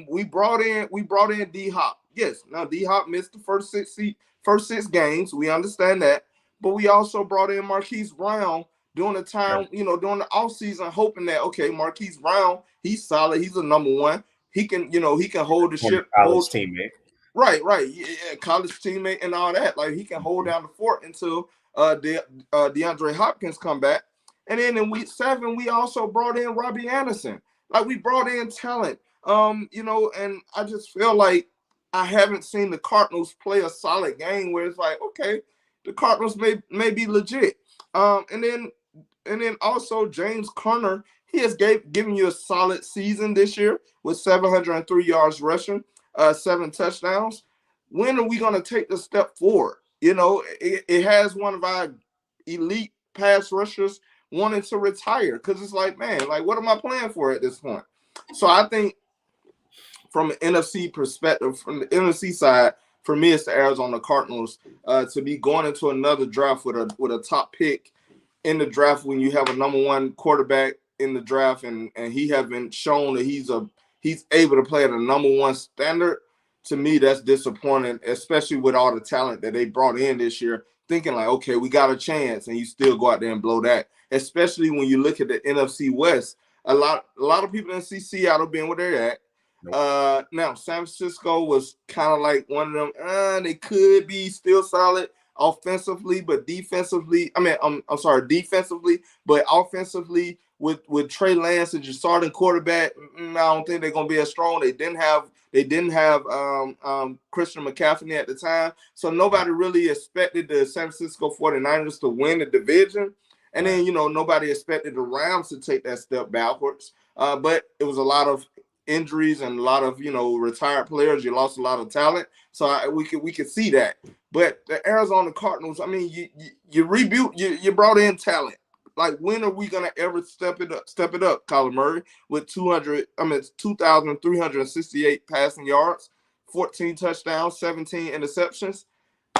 We brought in D Hop. Yes, now D Hop missed the first six games. We understand that, but we also brought in Marquise Brown during the time, you know, during the offseason, hoping that, okay, Marquise Brown, he's solid. He's a number one. He can, you know, he can hold the ship. College teammate. Right. Yeah, college teammate and all that. Like, he can hold down the fort until DeAndre Hopkins come back. And then in week 7, we also brought in Robbie Anderson. Like, we brought in talent. You know, and I just feel like I haven't seen the Cardinals play a solid game where it's like, okay, the Cardinals may be legit. And then also James Conner, he has given you a solid season this year with 703 yards rushing, 7 touchdowns. When are we going to take the step forward? You know, it has one of our elite pass rushers wanting to retire because it's like, man, like, what am I playing for at this point? So I think from an NFC perspective, from the NFC side, for me, it's the Arizona Cardinals to be going into another draft with a top pick in the draft when you have a number one quarterback in the draft, and he hasn't shown that he's able to play at a number one standard. To me, that's disappointing, especially with all the talent that they brought in this year, thinking like, okay, we got a chance, and you still go out there and blow that. Especially when you look at the NFC West, a lot of people didn't see Seattle being where they're at. Now San Francisco was kind of like one of them. They could be still solid offensively, but defensively, defensively, but offensively with Trey Lance as your starting quarterback, I don't think they're gonna be as strong. They didn't have Christian McCaffrey at the time, so nobody really expected the San Francisco 49ers to win the division. And then, you know, nobody expected the Rams to take that step backwards. But it was a lot of injuries and a lot of, you know, retired players. You lost a lot of talent, so we could see that. But the Arizona Cardinals, I mean, you brought in talent. Like, when are we gonna ever step it up, Kyler Murray, with 2,368 passing yards, 14 touchdowns, 17 interceptions?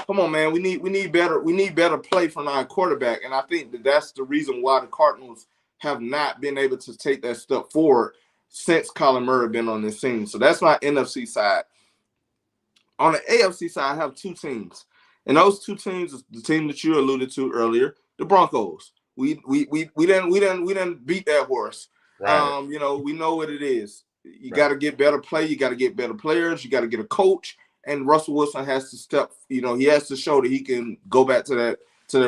Come on, man. We need better play from our quarterback, and I think that's the reason why the Cardinals have not been able to take that step forward since Kyler Murray been on this team. So that's my NFC side. On the AFC side, I have two teams, And those two teams, the team that you alluded to earlier, the Broncos. We didn't beat that horse. Right. We know what it is. You got Right. to get better play. You got to get better players. You got to get a coach. And Russell Wilson has to step. He has to show that he can go back to that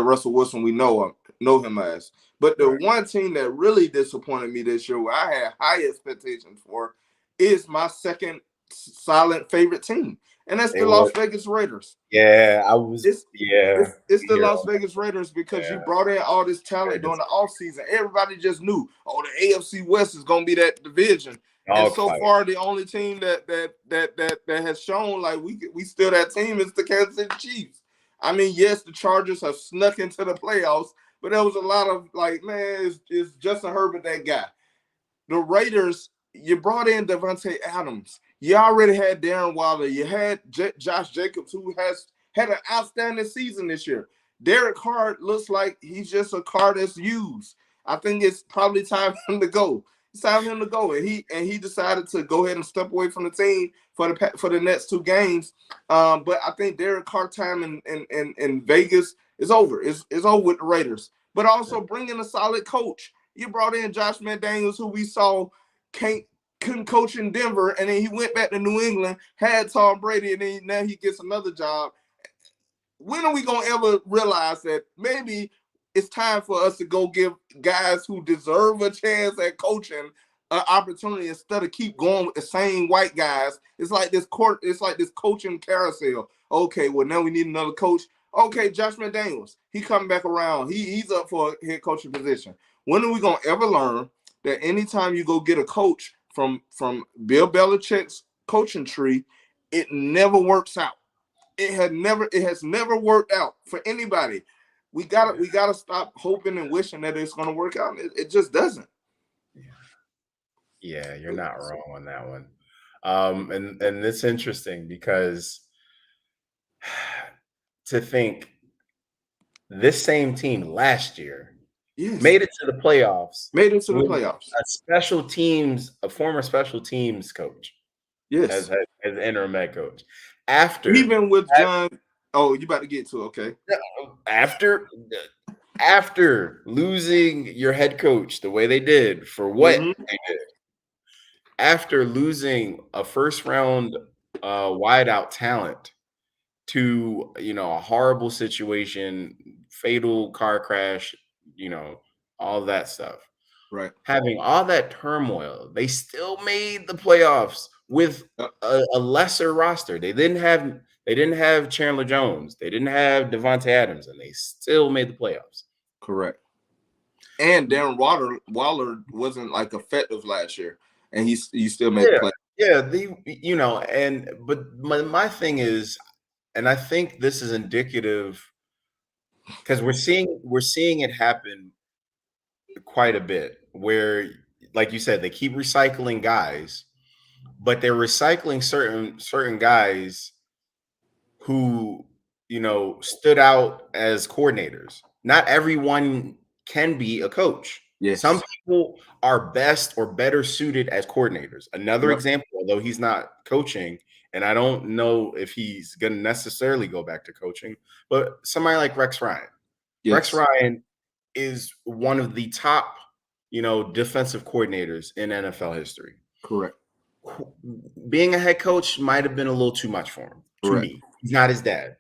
Russell Wilson we know him as. But the one team that really disappointed me this year, where I had high expectations for, is my second silent favorite team, and that's the Las Vegas Raiders. Yeah, I was. It's the Las Vegas Raiders because you brought in all this talent during the offseason. Everybody just knew, the AFC West is going to be that division. And so far, the only team that has shown like we still that team is the Kansas City Chiefs. I mean, yes, the Chargers have snuck into the playoffs, but there was a lot of like, man, it's Justin Herbert that guy. The Raiders, you brought in Devontae Adams. You already had Darren Waller. You had Josh Jacobs, who has had an outstanding season this year. Derek Carr looks like he's just a car that's used. I think it's probably time for him to go. It's time for him to go, and he decided to go ahead and step away from the team for the next two games. But I think Derek Carr time in Vegas is over. It's over with the Raiders. But also bring in a solid coach. You brought in Josh McDaniels, who we saw couldn't coach in Denver, and then he went back to New England, had Tom Brady, and then now he gets another job. When are we going to ever realize that maybe it's time for us to go give guys who deserve a chance at coaching an opportunity instead of keep going with the same white guys? It's like this coaching carousel. Okay, well, now we need another coach. Okay, Josh McDaniels, he coming back around. He's up for a head coaching position. When are we going to ever learn that anytime you go get a coach from Bill Belichick's coaching tree, it never works out? It has never worked out for anybody. We gotta stop hoping and wishing that it's gonna work out. It just doesn't. Yeah, you're not wrong on that one. And it's interesting because to think this same team last year made it to the playoffs. A former special teams coach. Yes. As interim head coach. Even with John, you about to get to it, okay. After losing your head coach the way they did for what they did, after losing a first round wideout talent to a horrible situation, fatal car crash, all that stuff. Right. Having all that turmoil, they still made the playoffs with a lesser roster. They didn't have Chandler Jones. They didn't have Devontae Adams, and they still made the playoffs. Correct. And Darren Waller wasn't like effective last year, and he still made the playoffs. Yeah, but my thing is, and I think this is indicative because we're seeing it happen quite a bit where, like you said, they keep recycling guys, but they're recycling certain guys who stood out as coordinators. Not everyone can be a coach. Yes. Some people are best or better suited as coordinators. Another example, although he's not coaching, and I don't know if he's going to necessarily go back to coaching, but somebody like Rex Ryan. Yes. Rex Ryan is one of the top, defensive coordinators in NFL history. Correct. Being a head coach might have been a little too much for him. To me, he's not his dad.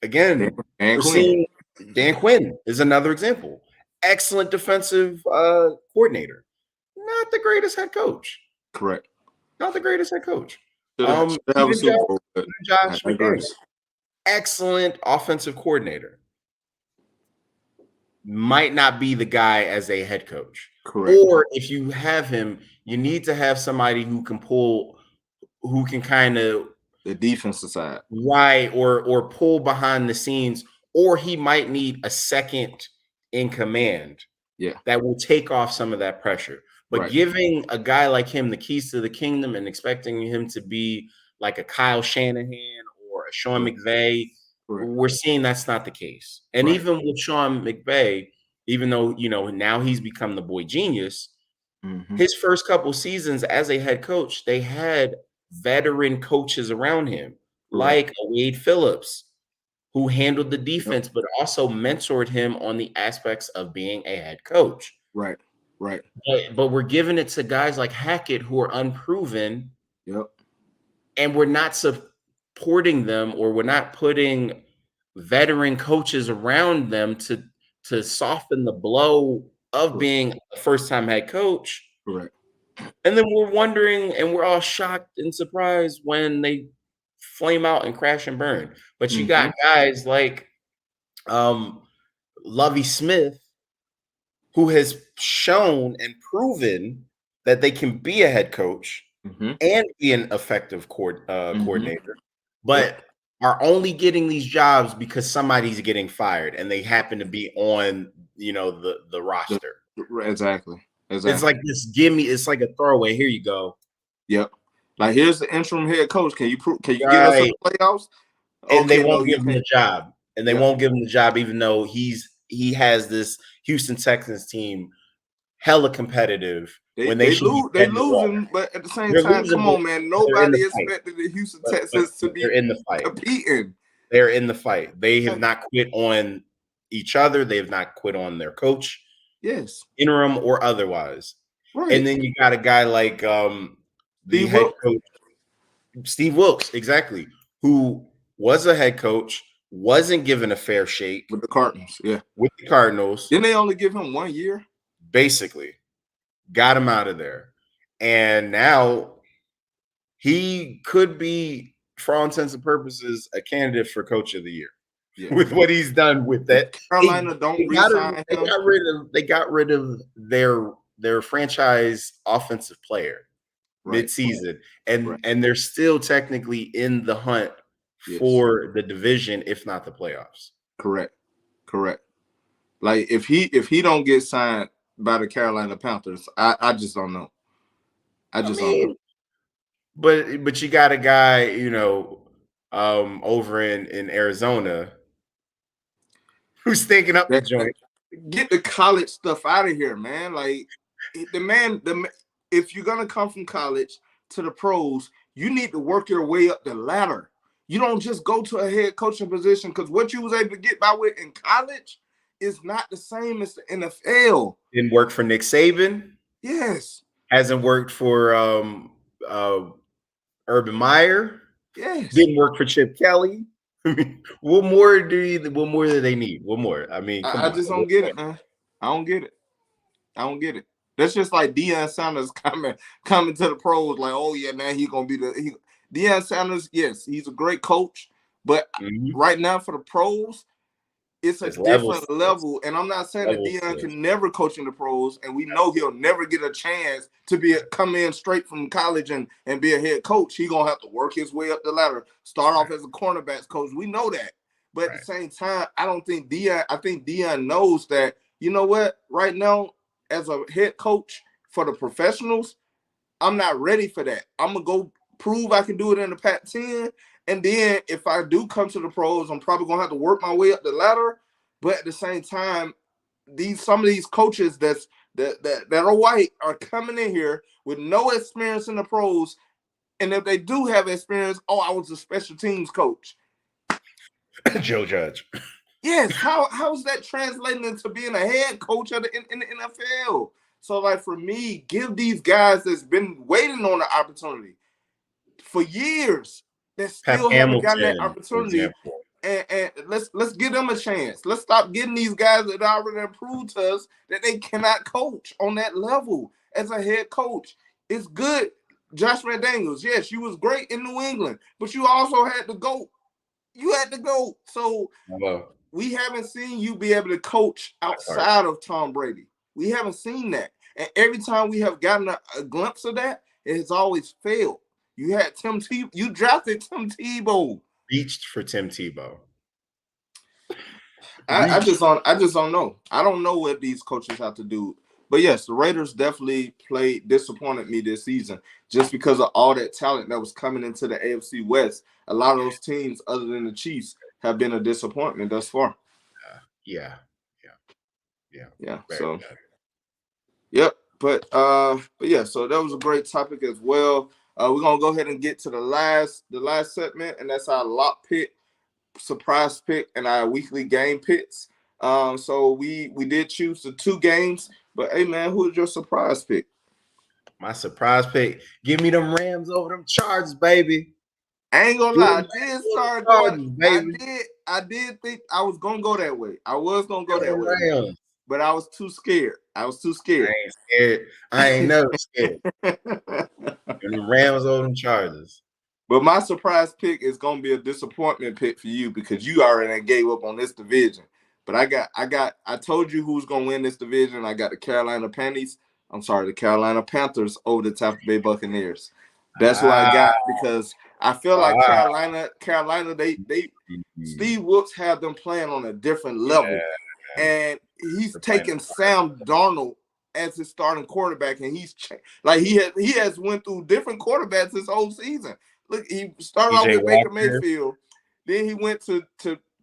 Again, Dan Quinn is another example. Excellent defensive coordinator. Not the greatest head coach. Correct. Not the greatest head coach. Josh McDaniels, excellent offensive coordinator. Might not be the guy as a head coach. Correct. Or if you have him, you need to have somebody who can kind of the defensive side. Right, or pull behind the scenes, or he might need a second in command. Yeah. That will take off some of that pressure. But giving a guy like him the keys to the kingdom and expecting him to be like a Kyle Shanahan or a Sean McVay, we're seeing that's not the case. And even with Sean McVay, even though, now he's become the boy genius, his first couple seasons as a head coach, they had veteran coaches around him Right. like a Wade Phillips, who handled the Yep. defense, but also mentored him on the aspects of being a head coach. Right. Right. But we're giving it to guys like Hackett who are unproven, Yep. and we're not supporting them, or we're not putting veteran coaches around them to soften the blow of Correct. being a first-time head coach. Correct. And then we're wondering, and we're all shocked and surprised when they flame out and crash and burn. But you Mm-hmm. got guys like um, Lovie Smith, who has shown and proven that they can be a head coach Mm-hmm. and be an effective Mm-hmm. coordinator, Yep. but are only getting these jobs because somebody's getting fired and they happen to be on, the The- roster. Exactly. It's like Exactly. this gimme. It's like a throwaway. Here you go. Yep. Like here's the interim head coach. Can you prove? Can you get us in Right. the playoffs? And they Okay. No, won't you give him can't. the job. And they Yep. won't give him the job, even though he has this Houston Texans team hella competitive when they They should be lose. They dead in the losing, water. but at the same They're time, losing, come on, man. but they're in Nobody the fight. expected the Houston But Texans to they're be in the fight. competing. They're in the fight. They have Like, not quit on each other. They have not quit on their coach, yes. interim or otherwise. Right. And then you got a guy like the Steve head Wilkes coach, Steve Wilkes, exactly, who was a head coach, wasn't given a fair shake with the Cardinals. Yeah. with the Cardinals, Didn't they only give him 1 year? basically got him out of there. And now he could be, for all intents and purposes, a candidate for coach of the year. Yeah. With what he's done with that. Carolina don't re-sign They him. got rid of their franchise offensive player Right. midseason, Right. and they're still technically in the hunt Yes. for the division, if not the playoffs. Correct. Correct. Like if he don't get signed by the Carolina Panthers, I just don't know. I just don't know. But you got a guy, over in Arizona who's thinking up the That, joint. get the college stuff out of here, man. Like if you're gonna come from college to the pros, you need to work your way up the ladder. You don't just go to a head coaching position, because what you was able to get by with in college is not the same as the NFL. Didn't work for Nick Saban. Yes. Hasn't worked for Urban Meyer. Yes. Didn't work for Chip Kelly. I mean, what more do they need? What more? I mean, come on. I just don't get it, man. I don't get it. I don't get it. That's just like Deion Sanders coming to the pros, like, oh yeah, now he's gonna be Deion Sanders. Yes, he's a great coach, but right now for the pros, it's a different level. And I'm not saying that Deion can never coach in the pros, and we know he'll never get a chance to come in straight from college and be a head coach. He's gonna have to work his way up the ladder, start off as a cornerbacks coach. We know that. But at the same time, I think Deion knows that, you know what, right now, as a head coach for the professionals, I'm not ready for that. I'm gonna go prove I can do it in the Pac-10. And then if I do come to the pros, I'm probably gonna have to work my way up the ladder. But at the same time, some of these coaches that are white are coming in here with no experience in the pros. And if they do have experience, I was a special teams coach. Joe Judge. Yes, how is that translating into being a head coach in the NFL? So, like, for me, give these guys that's been waiting on the opportunity for years, that still haven't gotten that opportunity, and let's give them a chance. Let's stop getting these guys that already proved to us that they cannot coach on that level as a head coach. It's good. Josh McDaniels, yes, you was great in New England, but you also had to go. You had to go. So we haven't seen you be able to coach outside of Tom Brady. We haven't seen that. And every time we have gotten a glimpse of that, it has always failed. You had Tim Tebow. You drafted Tim Tebow. Reached for Tim Tebow. I just don't know. I don't know what these coaches have to do. But yes, the Raiders definitely disappointed me this season, just because of all that talent that was coming into the AFC West. A lot of those teams, other than the Chiefs, have been a disappointment thus far. Yeah. So, yep. But yeah, so that was a great topic as well. We're gonna go ahead and get to the last segment, and that's our lock pick, surprise pick, and our weekly game picks. So we did choose the 2 games, but hey man, who is your surprise pick? My surprise pick. Give me them Rams over them Chargers, baby. I ain't gonna lie, I did start going. Baby. I did think I was gonna go that way. I was gonna go that way, Rams. but I was too scared. I ain't scared. I ain't never scared. And the Rams over them Chargers. But my surprise pick is gonna be a disappointment pick for you because you already gave up on this division. But I told you who's gonna win this division. I got the Carolina Panthers over the Tampa Bay Buccaneers. That's who I got because I feel like Carolina, they Steve Wilkes had them playing on a different level, and he's taking Sam Darnold as his starting quarterback, and he has went through different quarterbacks this whole season. Look, he started off with Baker Mayfield, then he went to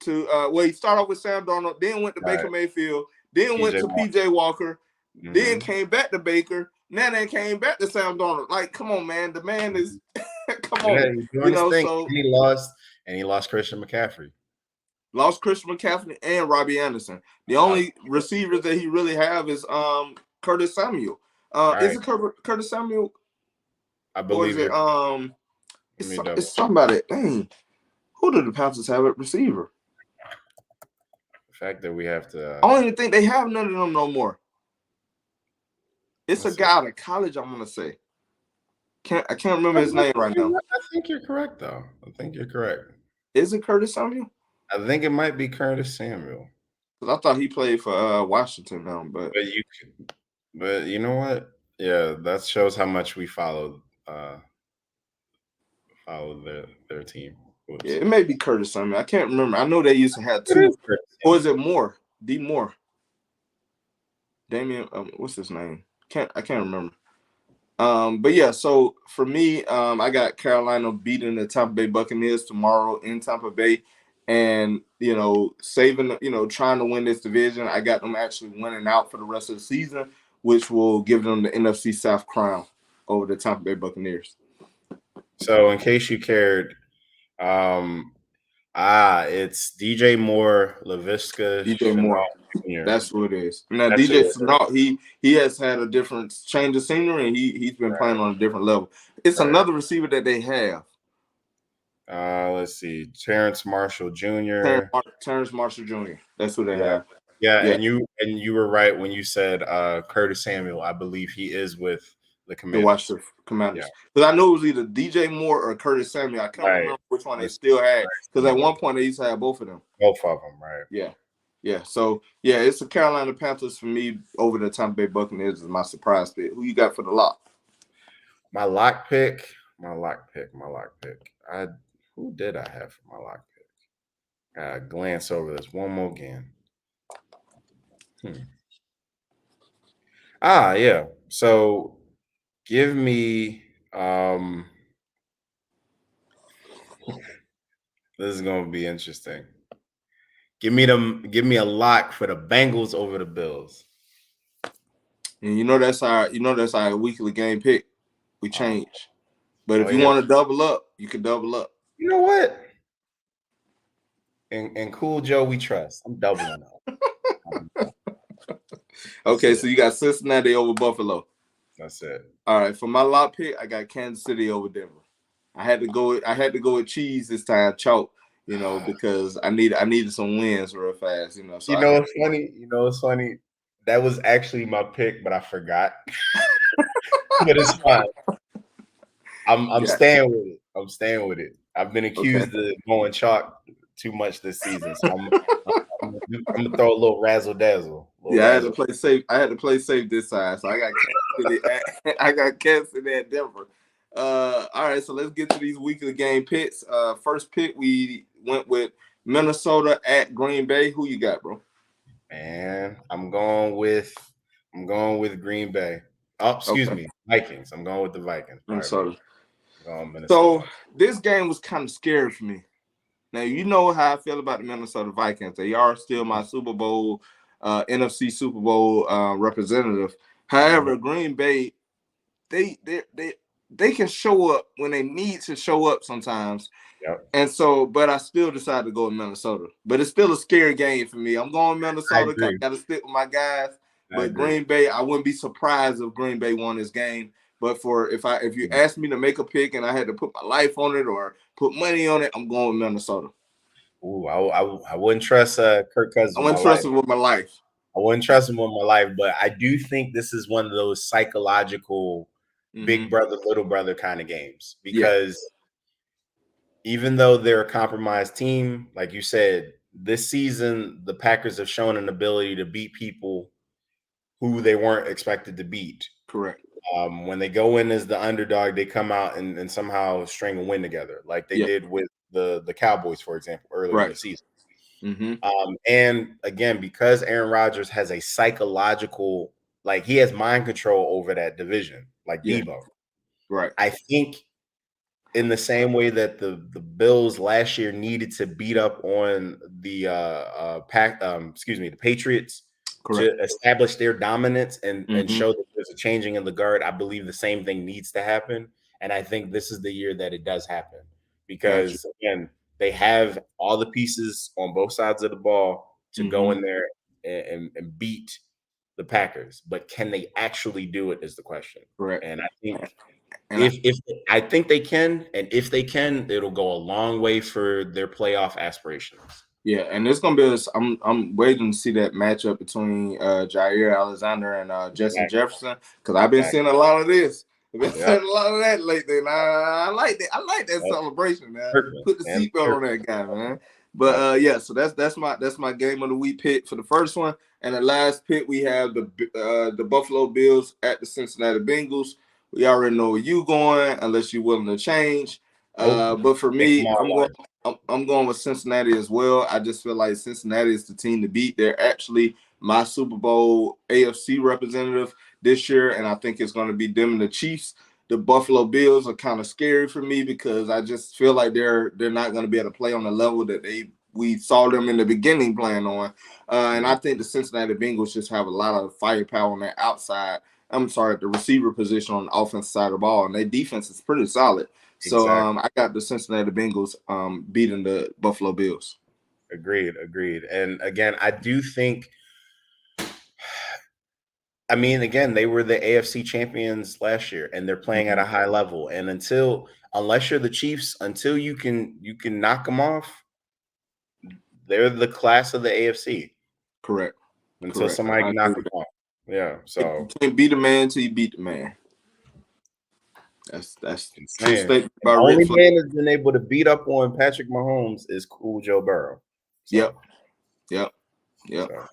he started off with Sam Darnold, then went to Baker Mayfield, then went to PJ Walker, then came back to Baker. Now they came back to Sam Darnold. Like, come on, man. The man is come on. So he lost Christian McCaffrey. Lost Christian McCaffrey and Robbie Anderson. The only receivers that he really have is Curtis Samuel. Is it Curtis Samuel? I believe it. It's somebody. Dang. Who do the Panthers have at receiver? The fact that we have to I don't even think they have none of them no more. It's a guy out of college, I'm gonna say. I can't remember his name right now. I think you're correct, though. I think you're correct. Is it Curtis Samuel? I think it might be Curtis Samuel. Because I thought he played for Washington now, but you know what? Yeah, that shows how much we follow their team. Oops. Yeah, it may be Curtis Samuel. I can't remember. I know they used to have 2. Or is it Moore? D. Moore. Damian, what's his name? I can't remember. But yeah, so for me, I got Carolina beating the Tampa Bay Buccaneers tomorrow in Tampa Bay, and trying to win this division. I got them actually winning out for the rest of the season, which will give them the NFC South crown over the Tampa Bay Buccaneers. So, in case you cared, it's DJ Moore, LaVisca. DJ Moore. That's what it is. Now, DJ Chenault, he has had a different change of scenery, and he's been playing on a different level. It's another receiver that they have. Let's see, Terrence Marshall Jr. Terrence Marshall Jr. That's who they have. Yeah, and you were right when you said Curtis Samuel. I believe he is with the Commanders. The Washington Commanders. Because I knew it was either DJ Moore or Curtis Samuel. I can't remember which one they still had. Because at one point they used to have both of them. Both of them, right? Yeah. Yeah. So it's the Carolina Panthers for me over the Tampa Bay Buccaneers is my surprise pick. Who you got for the lock? My lock pick. Who did I have for my lock pick? I glance over this one more again. Yeah. So give me this is gonna be interesting. Give me a lock for the Bengals over the Bills. And that's our weekly game pick. We change. But if you want to double up, you can double up. You know what? And Cool Joe, we trust. I'm doubling up. Okay, so you got Cincinnati over Buffalo. That's it. All right, for my lock pick, I got Kansas City over Denver. I had to go with cheese this time, chalk, because I needed some wins real fast, So it's funny. That was actually my pick, but I forgot. But it's fine. I'm staying with it. I'm staying with it. I've been accused of going chalk too much this season, so I'm gonna throw a little razzle dazzle. I had to play safe. I had to play safe this time, so I got Kansas City at Denver. All right, so let's get to these weekly game picks. First pick, we went with Minnesota at Green Bay. Who you got, bro? Man, I'm going with Green Bay. Oh, excuse me, Vikings. I'm going with the Vikings. Minnesota. So this game was kind of scary for me. Now, you know how I feel about the Minnesota Vikings. They are still my Super Bowl, NFC Super Bowl representative. However, Green Bay, they they can show up when they need to show up sometimes. Yep. And so, but I still decided to go with Minnesota. But it's still a scary game for me. I'm going I Minnesota. I agree. got to stick with my guys. I But agree. Green Bay, I wouldn't be surprised if Green Bay won this game. But if you asked me to make a pick and I had to put my life on it or put money on it, I'm going with Minnesota. Ooh, I wouldn't trust Kirk Cousins I with my wouldn't life. trust him with my life. I wouldn't trust him with my life, but I do think this is one of those psychological big brother, little brother kind of games because even though they're a compromised team, like you said, this season, the Packers have shown an ability to beat people who they weren't expected to beat. Correct. When they go in as the underdog, they come out and somehow string a win together, like they did with the Cowboys, for example, earlier in the season. And again, because Aaron Rodgers has a psychological, like he has mind control over that division, like Debo. Right. I think in the same way that the Bills last year needed to beat up on the the Patriots to establish their dominance and show that there's a changing in the guard, I believe the same thing needs to happen. And I think this is the year that it does happen because again, they have all the pieces on both sides of the ball to go in there and beat the Packers. But can they actually do it is the question. Correct. And I think if I think they can, and if they can, it'll go a long way for their playoff aspirations. Yeah, and it's gonna be. I'm waiting to see that matchup between Jair Alexander and Justin Jefferson because I've been seeing a lot of this. I've been seeing a lot of that lately, and I like that. I like that celebration, man. Put the seatbelt on that guy, man. But so that's my game of the week pick for the first one, and the last pick we have the Buffalo Bills at the Cincinnati Bengals. We already know where you going, unless you're willing to change. But for me, I'm going with Cincinnati as well. I just feel like Cincinnati is the team to beat. They're actually my Super Bowl AFC representative this year, and I think it's going to be them and the Chiefs. The Buffalo Bills are kind of scary for me because I just feel like they're not going to be able to play on the level that we saw them in the beginning playing on. And I think the Cincinnati Bengals just have a lot of firepower on their outside. I'm sorry, the receiver position on the offensive side of the ball, and their defense is pretty solid. So I got the Cincinnati Bengals beating the Buffalo Bills. Agreed. And again, I do think, I mean, again, they were the AFC champions last year, and they're playing at a high level. And unless you're the Chiefs, until you can knock them off, they're the class of the AFC. Correct. Until somebody can knock them off. Yeah. So you can't beat a man until you beat the man. That's true statement. The only man that's been able to beat up on Patrick Mahomes is Cool Joe Burrow. So. Yep. So.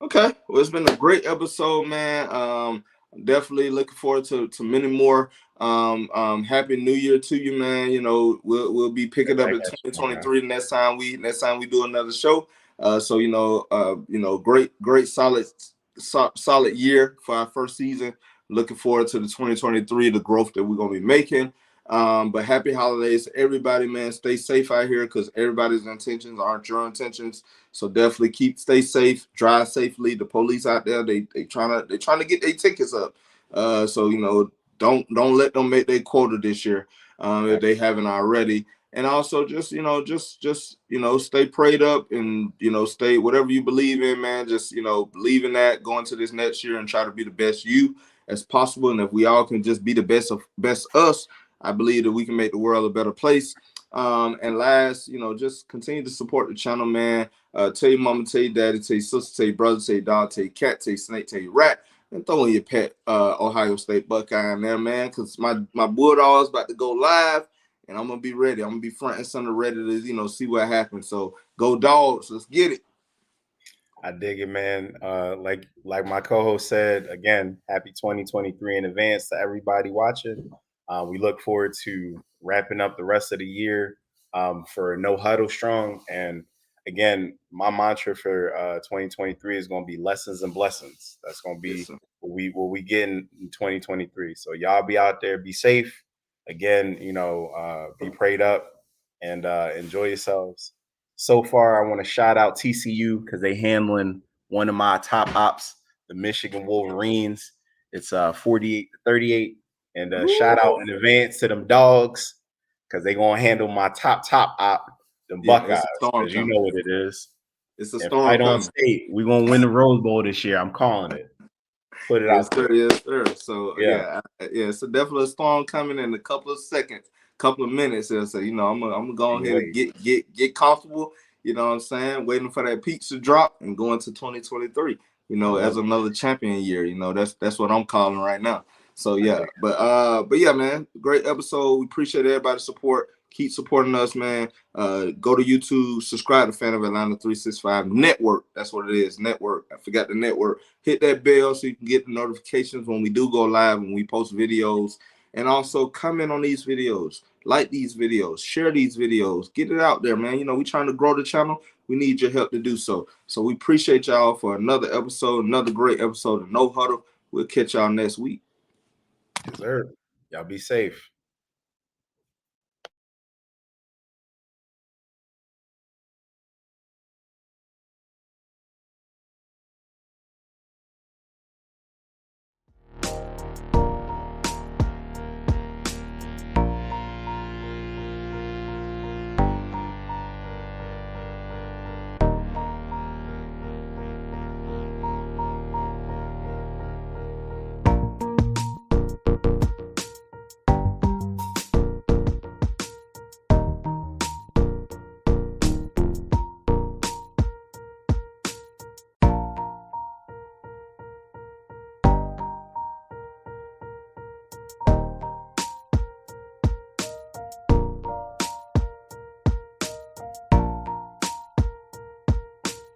Okay. Well, it's been a great episode, man. I'm definitely looking forward to many more. Happy New Year to you, man. You know, we'll be picking up in 2023 next time we do another show. So great solid year for our first season. Looking forward to the 2023, the growth that we're gonna be making. But happy holidays to everybody, man. Stay safe out here because everybody's intentions aren't your intentions. So definitely stay safe, drive safely. The police out there, they trying to get their tickets up. So don't let them make their quota this year if they haven't already. And also just stay prayed up and stay whatever you believe in, man. Just believe in that going to this next year and try to be the best you as possible. And if we all can just be the best us, I believe that we can make the world a better place. And last, just continue to support the channel, man. Tell your mama, tell your daddy, tell your sister, tell your brother, tell your dog, tell your cat, tell your snake, tell your rat, and throw in your pet Ohio State Buckeye in there, man. Because my Bulldogs about to go live, and I'm gonna be ready. I'm gonna be front and center, ready to see what happens. So go Dogs, let's get it. I dig it, man. Like my co-host said, again, happy 2023 in advance to everybody watching. We look forward to wrapping up the rest of the year for No Huddle Strong. And again, my mantra for 2023 is going to be lessons and blessings. That's going to be what we get in 2023. So y'all be out there, be safe. Again, be prayed up and enjoy yourselves. So far, I want to shout out TCU because they handling one of my top ops, the Michigan Wolverines. It's 48-38. And shout out in advance to them dogs, because they're going to handle my top op, the Buckeyes, because you know what it is. It's a and storm fight coming. on state. We're going to win the Rose Bowl this year. I'm calling it. Put it out there. Yes, sir. So, yeah, so definitely a storm coming in a couple of seconds, couple of minutes. So, I'm going to go ahead and get comfortable, you know what I'm saying, waiting for that peak to drop and go into 2023, as another champion year. That's what I'm calling right now. So, yeah, but yeah, man, great episode. We appreciate everybody's support. Keep supporting us, man. Go to YouTube, subscribe to Fan of Atlanta 365 Network. That's what it is, network. I forgot the network. Hit that bell so you can get the notifications when we do go live, when we post videos. And also comment on these videos, like these videos, share these videos, get it out there, man. We're trying to grow the channel. We need your help to do so. So we appreciate y'all for another episode, another great episode of No Huddle. We'll catch y'all next week. Yes, sir. Y'all be safe.